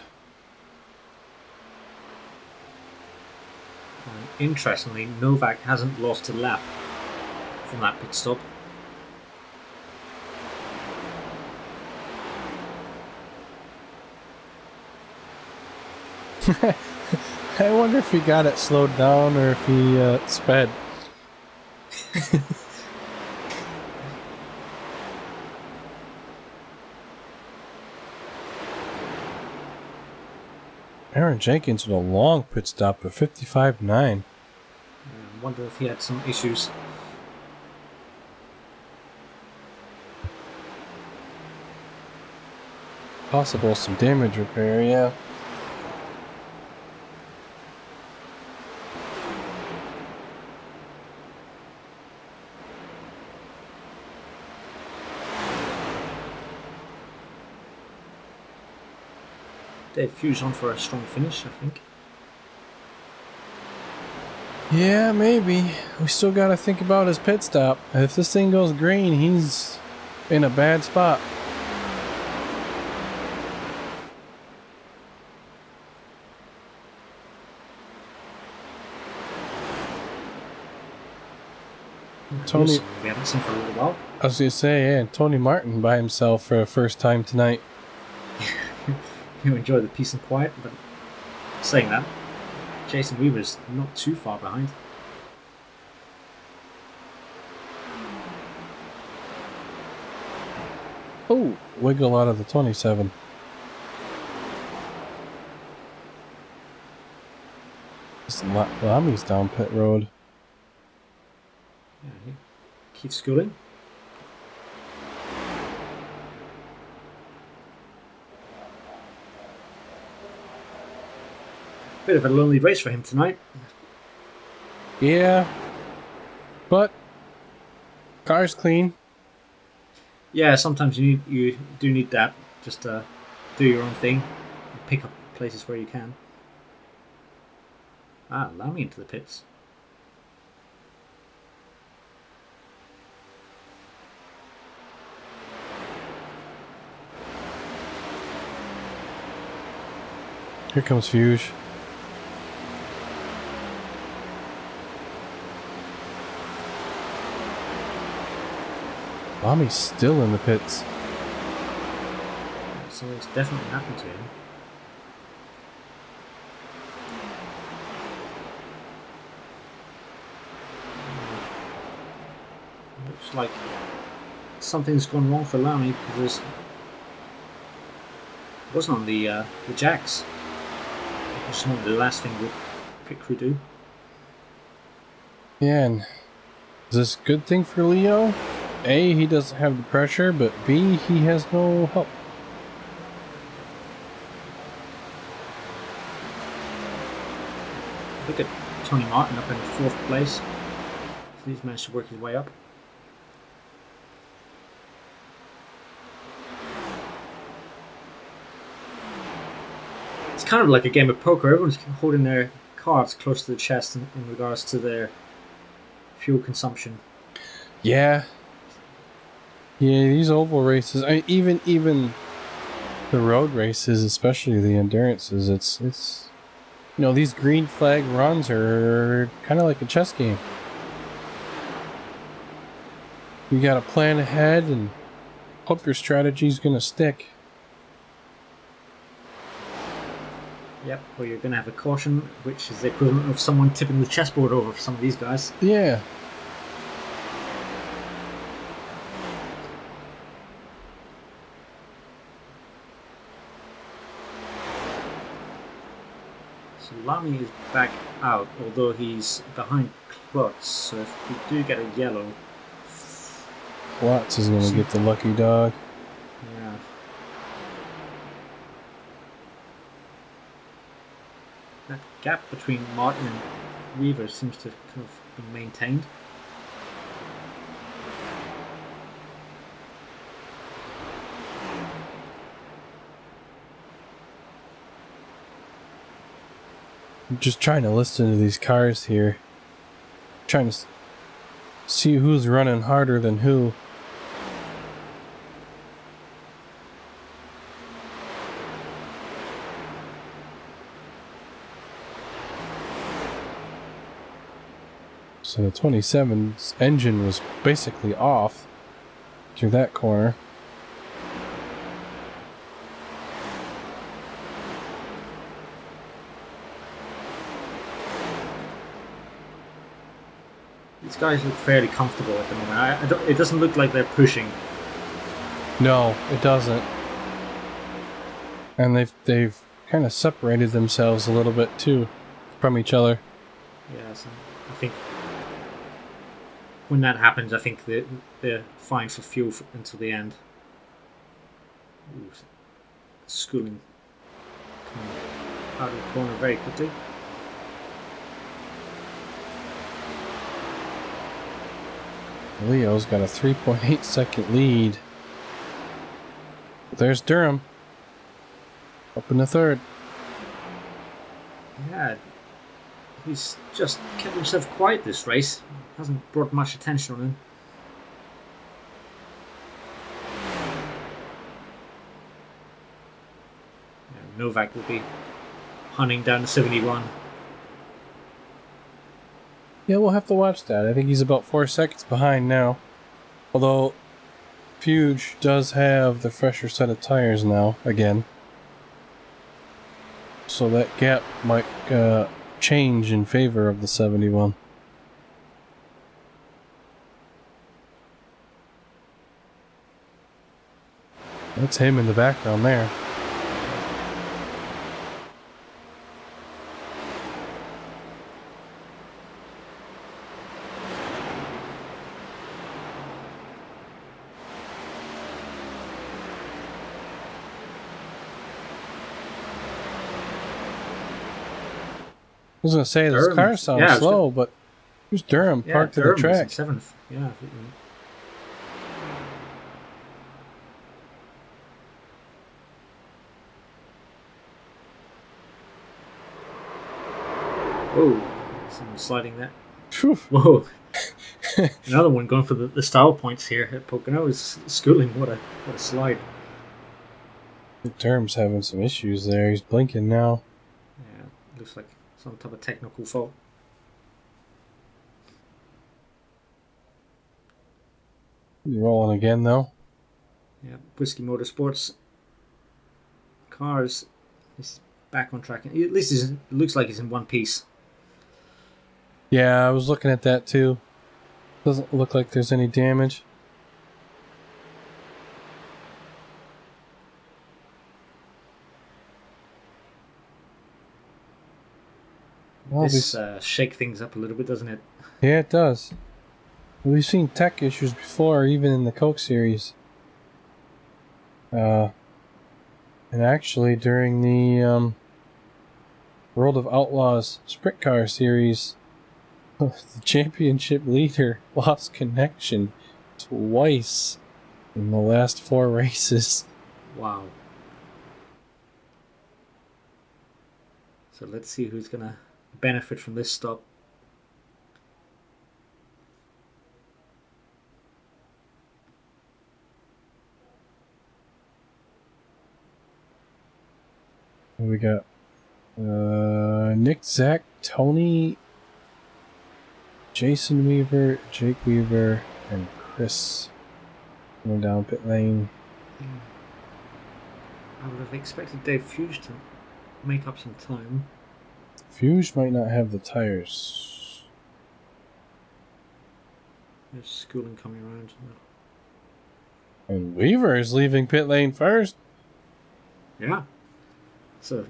And interestingly, Novak hasn't lost a lap from that pit stop. I wonder if he got it slowed down or if he sped. Aaron Jenkins with a long pit stop of 55.9. I wonder if he had some issues. Possible some damage repair, yeah. Dave Fuse on for a strong finish, I think. Yeah, maybe. We still got to think about his pit stop. If this thing goes green, he's in a bad spot. Tony, we haven't seen for a little while. I was going to say, yeah, Tony Martin by himself for the first time tonight. You enjoy the peace and quiet, but saying that, Jason Weaver's not too far behind. Oh, wiggle out of the 27. Lamy's down pit road. Yeah, he keeps schooling. Bit of a lonely race for him tonight. Yeah. But car's clean. Yeah, sometimes you do need that. Just do your own thing. Pick up places where you can. Allow me into the pits. Here comes Fuge. Lami's still in the pits. Something's definitely happened to him. Looks like something's gone wrong for Lamy because it wasn't on the jacks. It was not the last thing the pit crew do. Yeah, and is this a good thing for Leo? A, he doesn't have the pressure, but B, he has no help. Look at Tony Martin up in 4th place. So he's managed to work his way up. It's kind of like a game of poker. Everyone's holding their cards close to the chest in regards to their fuel consumption. Yeah. Yeah, these oval races, even the road races, especially the endurances, it's these green flag runs are kind of like a chess game. You got to plan ahead and hope your strategy's going to stick. Yep, or you're going to have a caution, which is the equivalent of someone tipping the chessboard over for some of these guys. Yeah. So Lamy is back out, although he's behind Klutz, so if we do get a yellow... Watts is going to get the lucky dog. Yeah. That gap between Martin and Weaver seems to kind of be maintained. I'm just trying to listen to these cars here. Trying to see who's running harder than who. So the 27's engine was basically off through that corner. These guys look fairly comfortable at the moment. It doesn't look like they're pushing. No, it doesn't. And they've kind of separated themselves a little bit too from each other. Yeah, so I think when that happens, I think they're fine for fuel until the end. Ooh, schooling coming out of the corner very quickly. Leo's got a 3.8 second lead. There's Durham. Up in the third. Yeah, he's just kept himself quiet this race. Hasn't brought much attention on him. Yeah, Novak will be hunting down the 71. Yeah, we'll have to watch that. I think he's about 4 seconds behind now. Although, Fuge does have the fresher set of tires now, again. So that gap might change in favor of the 71. That's him in the background there. was going to say, this Durham, car sounds yeah, slow, but here's Durham parked to the Durham was in track. 7th. Yeah. Whoa, someone sliding there. Phew. Whoa. Another one going for the style points here at Pocono is schooling. What a slide. Durham's having some issues there. He's blinking now. Yeah, looks like some type of technical fault. He's rolling again, though. Yeah, Whiskey Motorsports cars is back on track. At least it looks like it's in one piece. Yeah, I was looking at that too. Doesn't look like there's any damage. Well, This shake things up a little bit, doesn't it? Yeah, it does. We've seen tech issues before, even in the Coke series. And actually, during the World of Outlaws Sprint Car series, the championship leader lost connection twice in the last 4 races. Wow. So let's see who's going to benefit from this stop. We got Nick, Zach, Tony, Jason Weaver, Jake Weaver, and Chris going down pit lane. I would have expected Dave Fuge to make up some time. Fuge might not have the tires. There's schooling coming around. And Weaver is leaving pit lane first. Yeah. So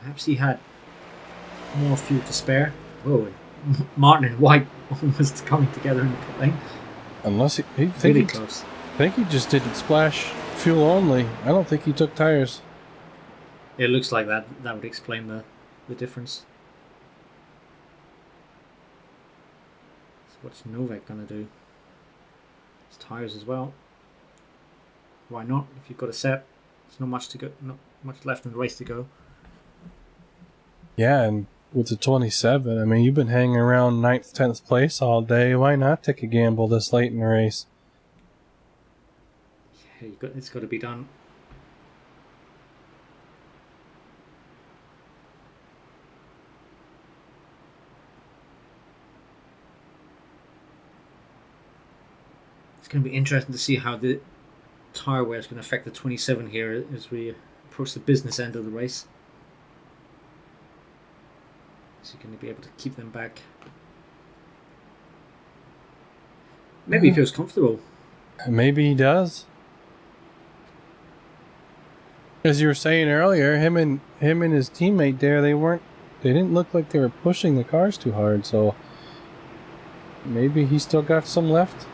perhaps he had more fuel to spare. Whoa, Martin and White almost coming together in the pit lane. Unless he Really close. I think he just didn't splash fuel only. I don't think he took tires. It looks like that would explain the difference. So what's Novak gonna do? His tires as well. Why not? If you've got a set, there's not much to go, not much left in the race to go. Yeah, and with the 27, I mean, you've been hanging around 9th, 10th place all day. Why not take a gamble this late in the race? Yeah, it's got to be done. It's going to be interesting to see how the tyre wear is going to affect the 27 here as we approach the business end of the race. Is he going to be able to keep them back? Maybe he feels comfortable. Maybe he does. As you were saying earlier, him and his teammate there, they didn't look like they were pushing the cars too hard, so maybe he still got some left.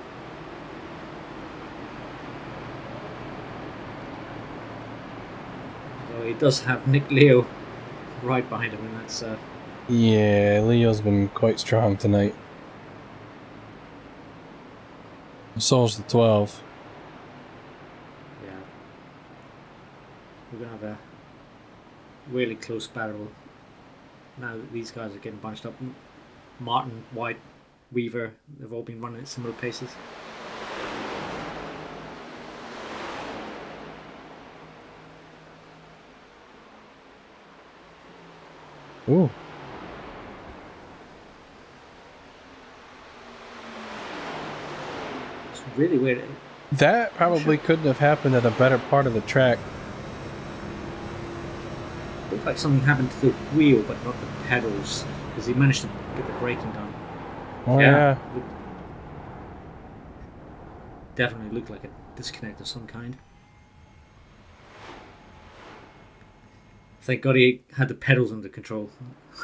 Though he does have Nick Leo right behind him, and that's Yeah, Leo's been quite strong tonight. So's the 12. yeah. We're gonna have a really close battle now that these guys are getting bunched up. Martin, White, Weaver, they've all been running at similar paces. Ooh. It's really weird. That probably couldn't have happened at a better part of the track. It looked like something happened to the wheel, but not the pedals, because he managed to get the braking done. Oh, yeah. Definitely looked like a disconnect of some kind. Thank God he had the pedals under control.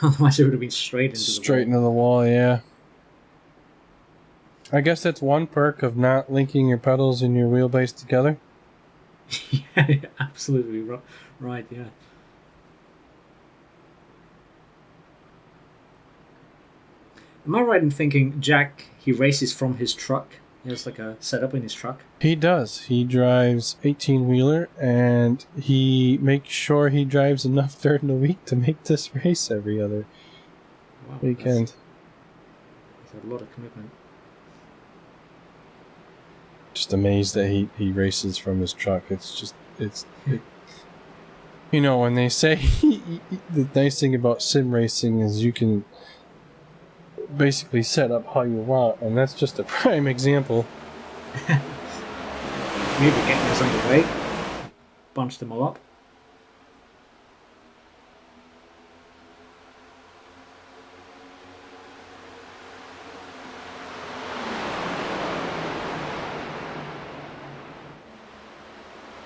Otherwise, it would have been straight into the wall, yeah. I guess that's one perk of not linking your pedals and your wheelbase together. Yeah, absolutely right. Yeah. Am I right in thinking Jack, he races from his truck? He has like a setup in his truck. He does. He drives 18-wheeler, and he makes sure he drives enough during the week to make this race every other weekend. That's a lot of commitment. Just amazed that he races from his truck. You know, when they say the nice thing about sim racing is you can basically set up how you want, and that's just a prime example. Maybe getting us underway. Bunch them all up.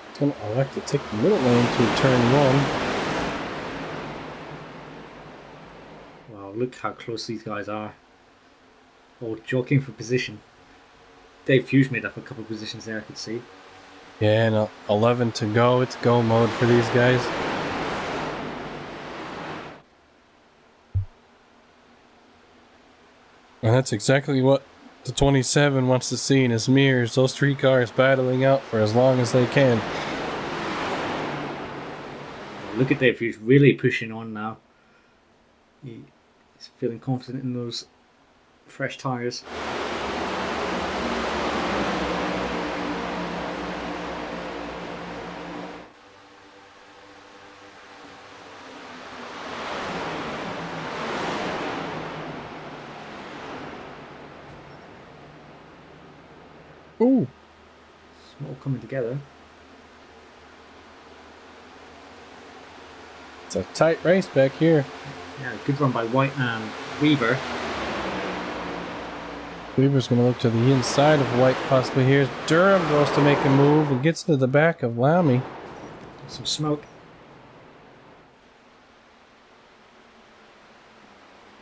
It's going to elect to take the middle lane to turn 1. Wow, look how close these guys are. All jockeying for position. Dave Hughes made up a couple of positions there, I could see. Yeah, and 11 to go. It's go mode for these guys. And that's exactly what the 27 wants to see in his mirrors. Those three cars battling out for as long as they can. Look at Dave Hughes really pushing on now. He's feeling confident in those fresh tyres. Ooh. It's all coming together. It's a tight race back here. Yeah, good run by White and Weaver. Weaver's going to look to the inside of White possibly here. Durham goes to make a move and gets to the back of Lamy. Some smoke.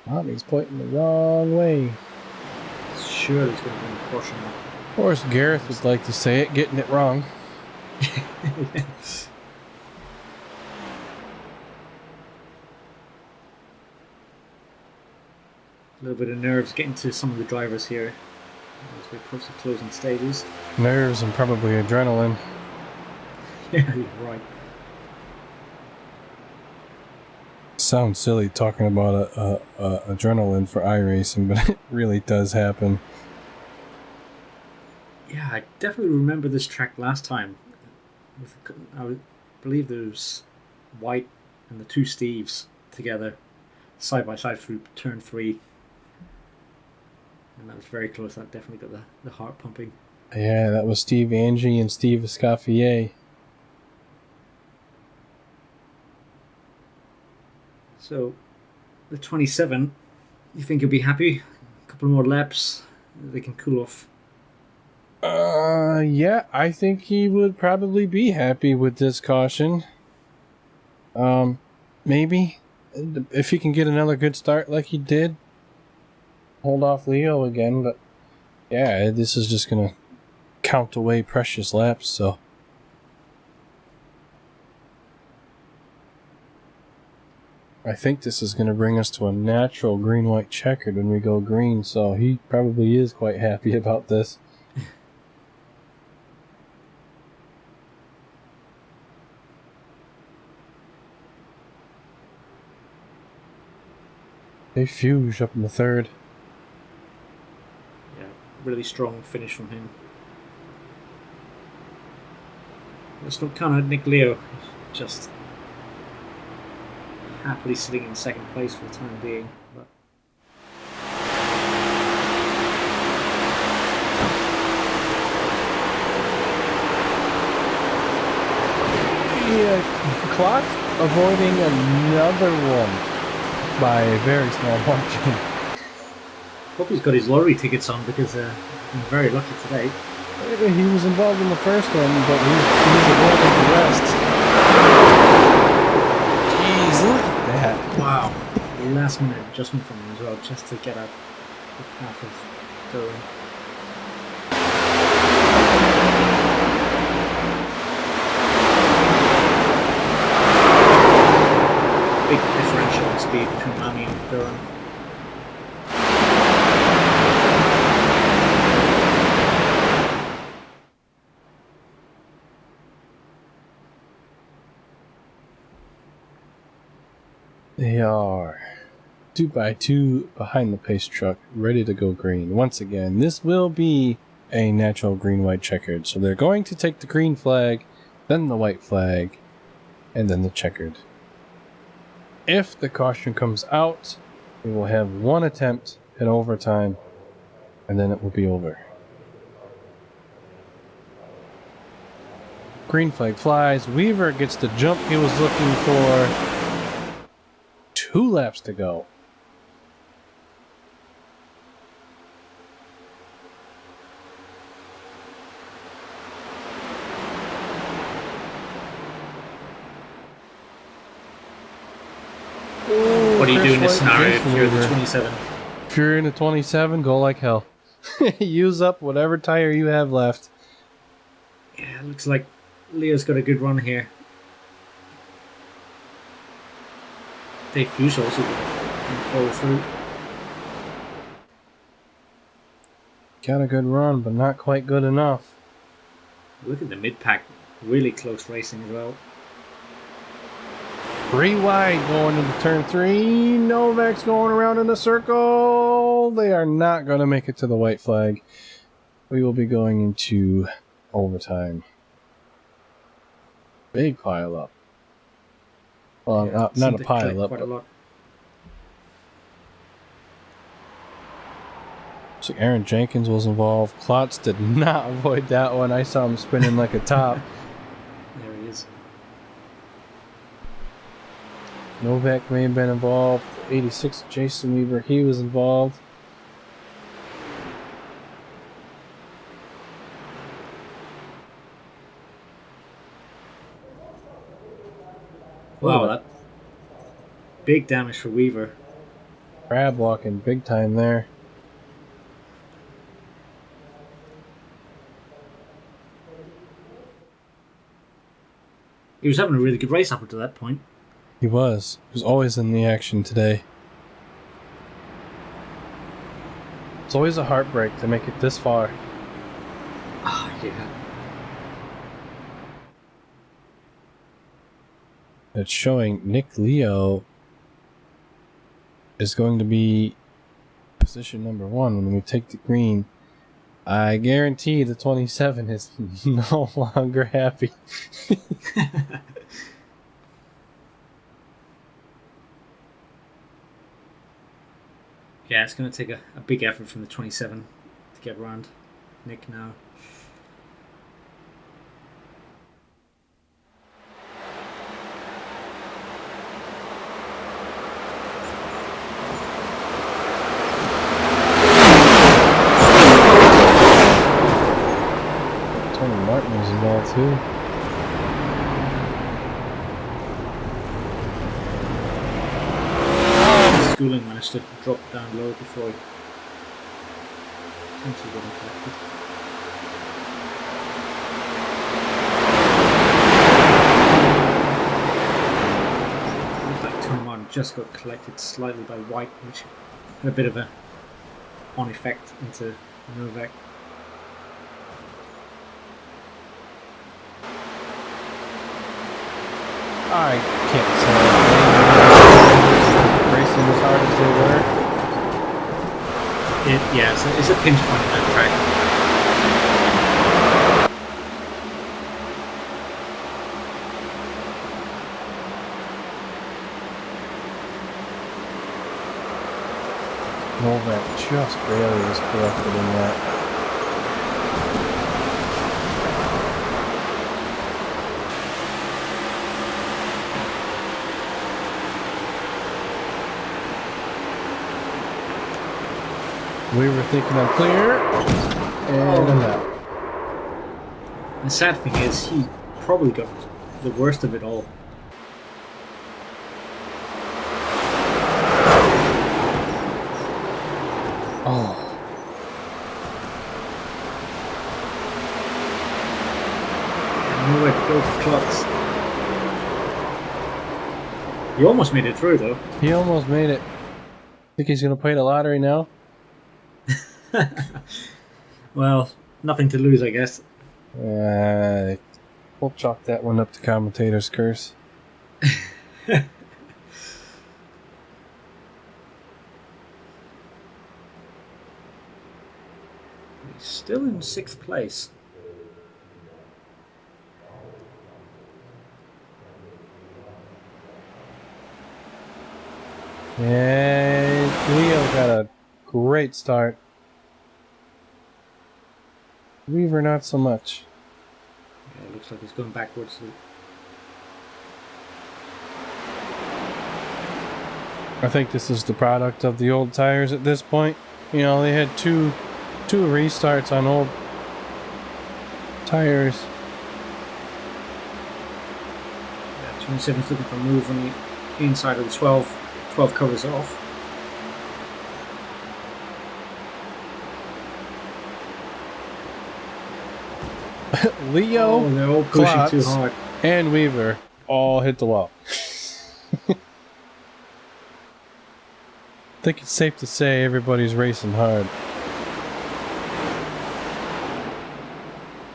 Lamy's pointing the wrong way. Sure there's going to be a caution. Of course, Gareth would like to say it, getting it wrong. Yes. A little bit of nerves getting to some of the drivers here as we approach the closing stages. Nerves and probably adrenaline. Yeah, you're right. Sounds silly talking about adrenaline for iRacing, but it really does happen. Yeah, I definitely remember this track last time. I believe there was White and the two Steves together, side by side through turn 3. And that was very close. That definitely got the heart pumping. Yeah, that was Steve Angie and Steve Escoffier. So, the 27, you think you'll be happy? A couple more laps, they can cool off. Yeah, I think he would probably be happy with this caution. Maybe if he can get another good start like he did, hold off Leo again, but yeah, this is just gonna count away precious laps, so. I think this is going to bring us to a natural green-white checkered when we go green, so he probably is quite happy about this. They fuse up in the third. Yeah, really strong finish from him. Let's not count out Nick Leo, just happily sitting in second place for the time being. But Clock's avoiding another one by a very small margin. hope he's got his lottery tickets on because he's been very lucky today. He was involved in the first one, but he's avoiding the rest. Jeez, look at that. Wow. Last minute adjustment from him as well, just to get out the path of going. Big differential in speed between Lamy and Durham. They are 2x2 behind the pace truck, ready to go green. Once again, this will be a natural green-white checkered. So they're going to take the green flag, then the white flag, and then the checkered. If the caution comes out, we will have one attempt in overtime, and then it will be over. Green flag flies. Weaver gets the jump he was looking for. 2 laps to go. What do you do in this scenario if you're the Weaver. 27? If you're in the 27, go like hell. Use up whatever tire you have left. Yeah, it looks like Leo's got a good run here. Dave Hughes also going to follow through. Got a good run, but not quite good enough. Look at the mid-pack. Really close racing as well. 3 wide going into turn 3. Novak's going around in a circle. They are not going to make it to the white flag. We will be going into overtime. Big pile up. Well, Yeah, not a seemed to pile collect up. quite a lot. So Aaron Jenkins was involved. Klotz did not avoid that one. I saw him spinning like a top. There he is. Novak may have been involved. 86, Jason Weaver, he was involved. Wow, that big damage for Weaver. Crab walking big time there. He was having a really good race up until that point. He was. He was always in the action today. It's always a heartbreak to make it this far. Ah, yeah. It's showing Nick Leo is going to be position number 1 when we take the green. I guarantee the 27 is no longer happy. Yeah, it's going to take a big effort from the 27 to get around Nick now. Tony Martin was involved too. Schooling managed to drop down low before he potentially getting collected. Looks like Tony just got collected slightly by White, which had a bit of a on effect into Novak. I can't say racing as hard as they were. Yeah, it's a pinch point in that track. Novak just barely was collected in that. We were thinking I'm clear, and I'm out. The sad thing is, he probably got the worst of it all. Oh. Nowhere to go for Klotz. He almost made it through, though. He almost made it. Think he's going to play the lottery now? Well, nothing to lose, I guess. We'll chalk that one up to commentator's curse. He's still in 6th place. And Leo got a great start. Weaver not so much. Yeah, it looks like he's going backwards. I think this is the product of the old tires at this point. You know, they had two restarts on old tires. Yeah, 27's looking for a move on the inside of the 12. 12 covers off. Leo, they're all pushing too Klotz, hard. and Weaver all hit the wall. I think it's safe to say everybody's racing hard.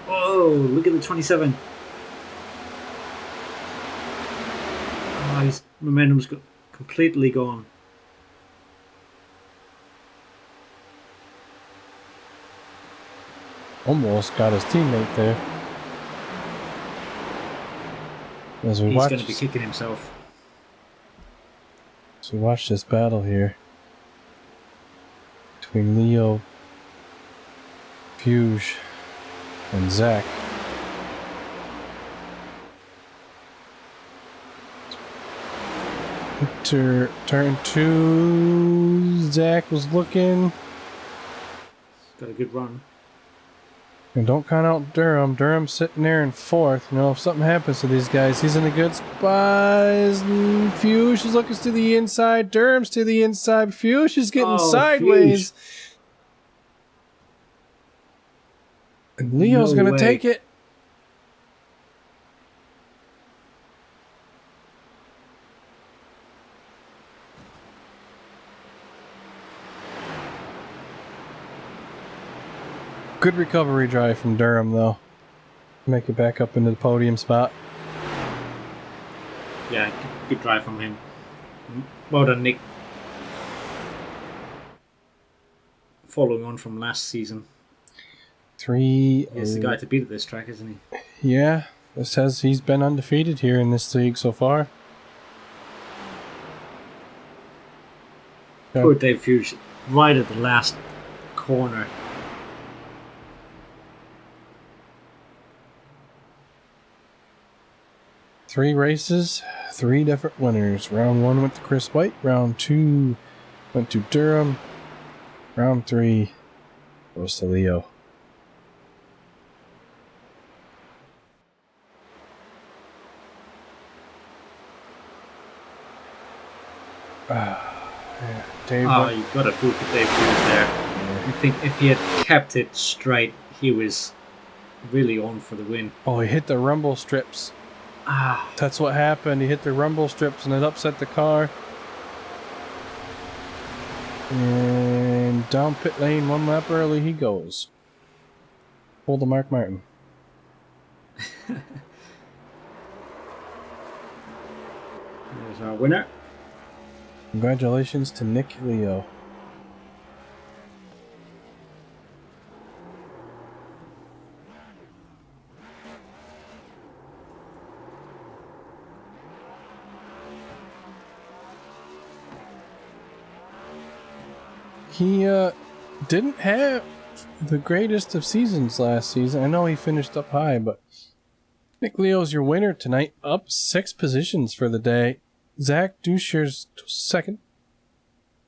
Oh, look at the 27. Oh, his momentum's completely gone. Almost got his teammate there. As we He's watch, going to be kicking himself. as we watch this battle here between Leo, Fuge, and Zach. Turn 2. Zach was looking. Got a good run. And don't count out Durham. Durham's sitting there in 4th. You know, if something happens to these guys, he's in a good spot. Fuge is looking to the inside. Durham's to the inside. Fuge is getting sideways. And Leo's going to take it. Good recovery drive from Durham, though. Make it back up into the podium spot. Yeah, good drive from him. Well done, Nick. Following on from last season. 3. He's the guy to beat at this track, isn't he? Yeah, it says he's been undefeated here in this league so far. Poor Dave Fuge, right at the last corner. Three races, 3 different winners. Round 1 went to Chris White. Round 2 went to Durham. Round 3 goes to Leo. Dave, you got a fool for Dave Fuge there. Yeah. I think if he had kept it straight, he was really on for the win. Oh, he hit the rumble strips. That's what happened. He hit the rumble strips and it upset the car. And down pit lane 1 lap early he goes. Pull the Mark Martin. There's our winner. Congratulations to Nick Leo. He didn't have the greatest of seasons last season. I know he finished up high, but Nick Leo's your winner tonight, up 6 positions for the day. Zach Duscher's 2nd,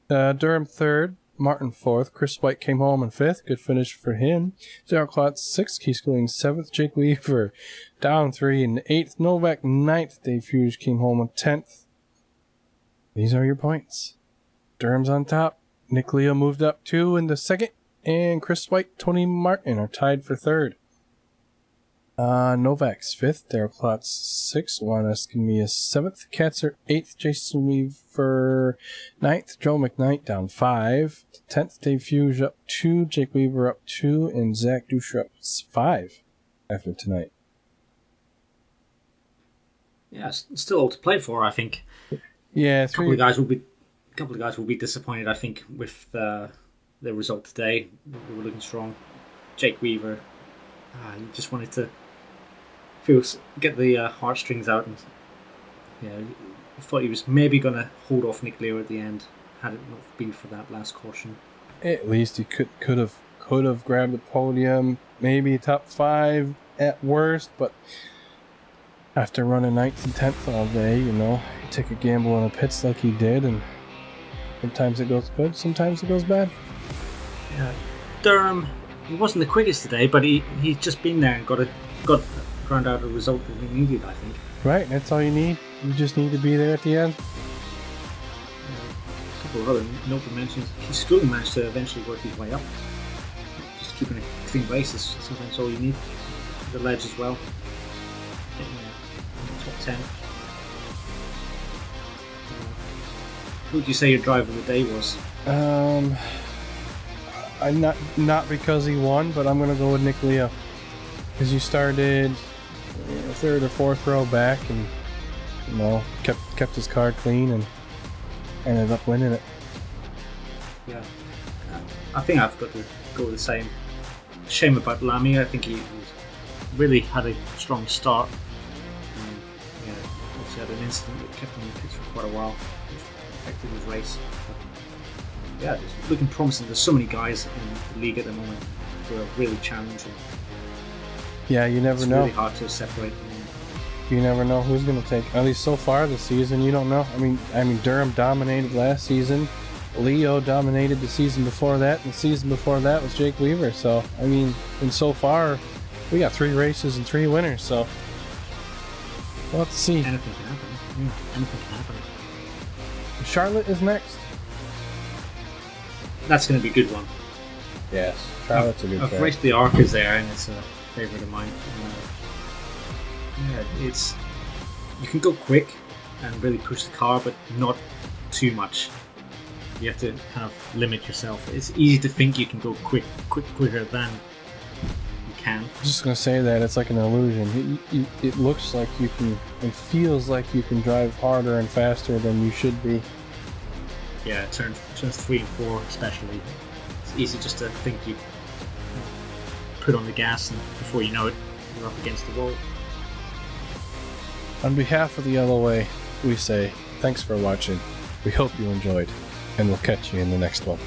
Durham 3rd, Martin 4th, Chris White came home in 5th, good finish for him. Darryl Klotz 6th, Keith Schilling 7th, Jake Weaver down 3 in 8th, Novak 9th, Dave Fuge came home in 10th. These are your points. Durham's on top. Nick Leo moved up 2 in the 2nd, and Chris White, Tony Martin are tied for 3rd. Novak's 5th, Darryl Klotz 6th, Juan Escamilla 7th, Katzer 8th, Jason Weaver 9th, Joe McKnight down 5, 10th, Dave Fuge up 2, Jake Weaver up 2, and Zach Duscher up 5 after tonight. Yeah, still all to play for, I think. Yeah, A couple of guys will be disappointed, I think, with the result today. They were looking strong. Jake Weaver, he just wanted to get the heartstrings out, and I thought he was maybe going to hold off Nick Lear at the end had it not been for that last caution. At least he could have grabbed the podium, maybe top 5 at worst, but after running 9th and 10th all day, you take a gamble on the pits like he did, and sometimes it goes good, sometimes it goes bad. Yeah, Durham, he wasn't the quickest today, but he's just been there and got ground out a result that we needed, I think. Right, that's all you need. You just need to be there at the end. A couple of other notable mentions. He still managed to eventually work his way up. Just keeping a clean race is sometimes all you need. The ledge as well. Getting top 10. Who would you say your driver of the day was? I'm not because he won, but I'm gonna go with Nick Leo, because you started 3rd or 4th row back, and kept his car clean and ended up winning it. Yeah, I think I've got to go the same. Shame about Lamy. I think he really had a strong start. Obviously had an incident that kept him in the pits for quite a while, which affected his race. But, it's looking promising. There's so many guys in the league at the moment who are really challenging. Yeah, you never know. It's really hard to separate them. You never know who's going to take. At least so far this season, you don't know. I mean, Durham dominated last season. Leo dominated the season before that, and the season before that was Jake Weaver. So, and so far, we got 3 races and 3 winners. So, we'll have to see. Anything can happen. Yeah, anything can happen. Charlotte is next. That's going to be a good one. Yes, Charlotte's a good track. I've raced the Arcas there, and it's a favourite of mine. You can go quick and really push the car, but not too much. You have to kind of limit yourself. It's easy to think you can go quicker than you can. I'm just gonna say that it's like an illusion. It looks like you can, and feels like you can drive harder and faster than you should be. Yeah, turns 3 and 4 especially. It's easy just to think you put on the gas, and before you know it, you're up against the wall. On behalf of the LOA, we say thanks for watching. We hope you enjoyed, and we'll catch you in the next one.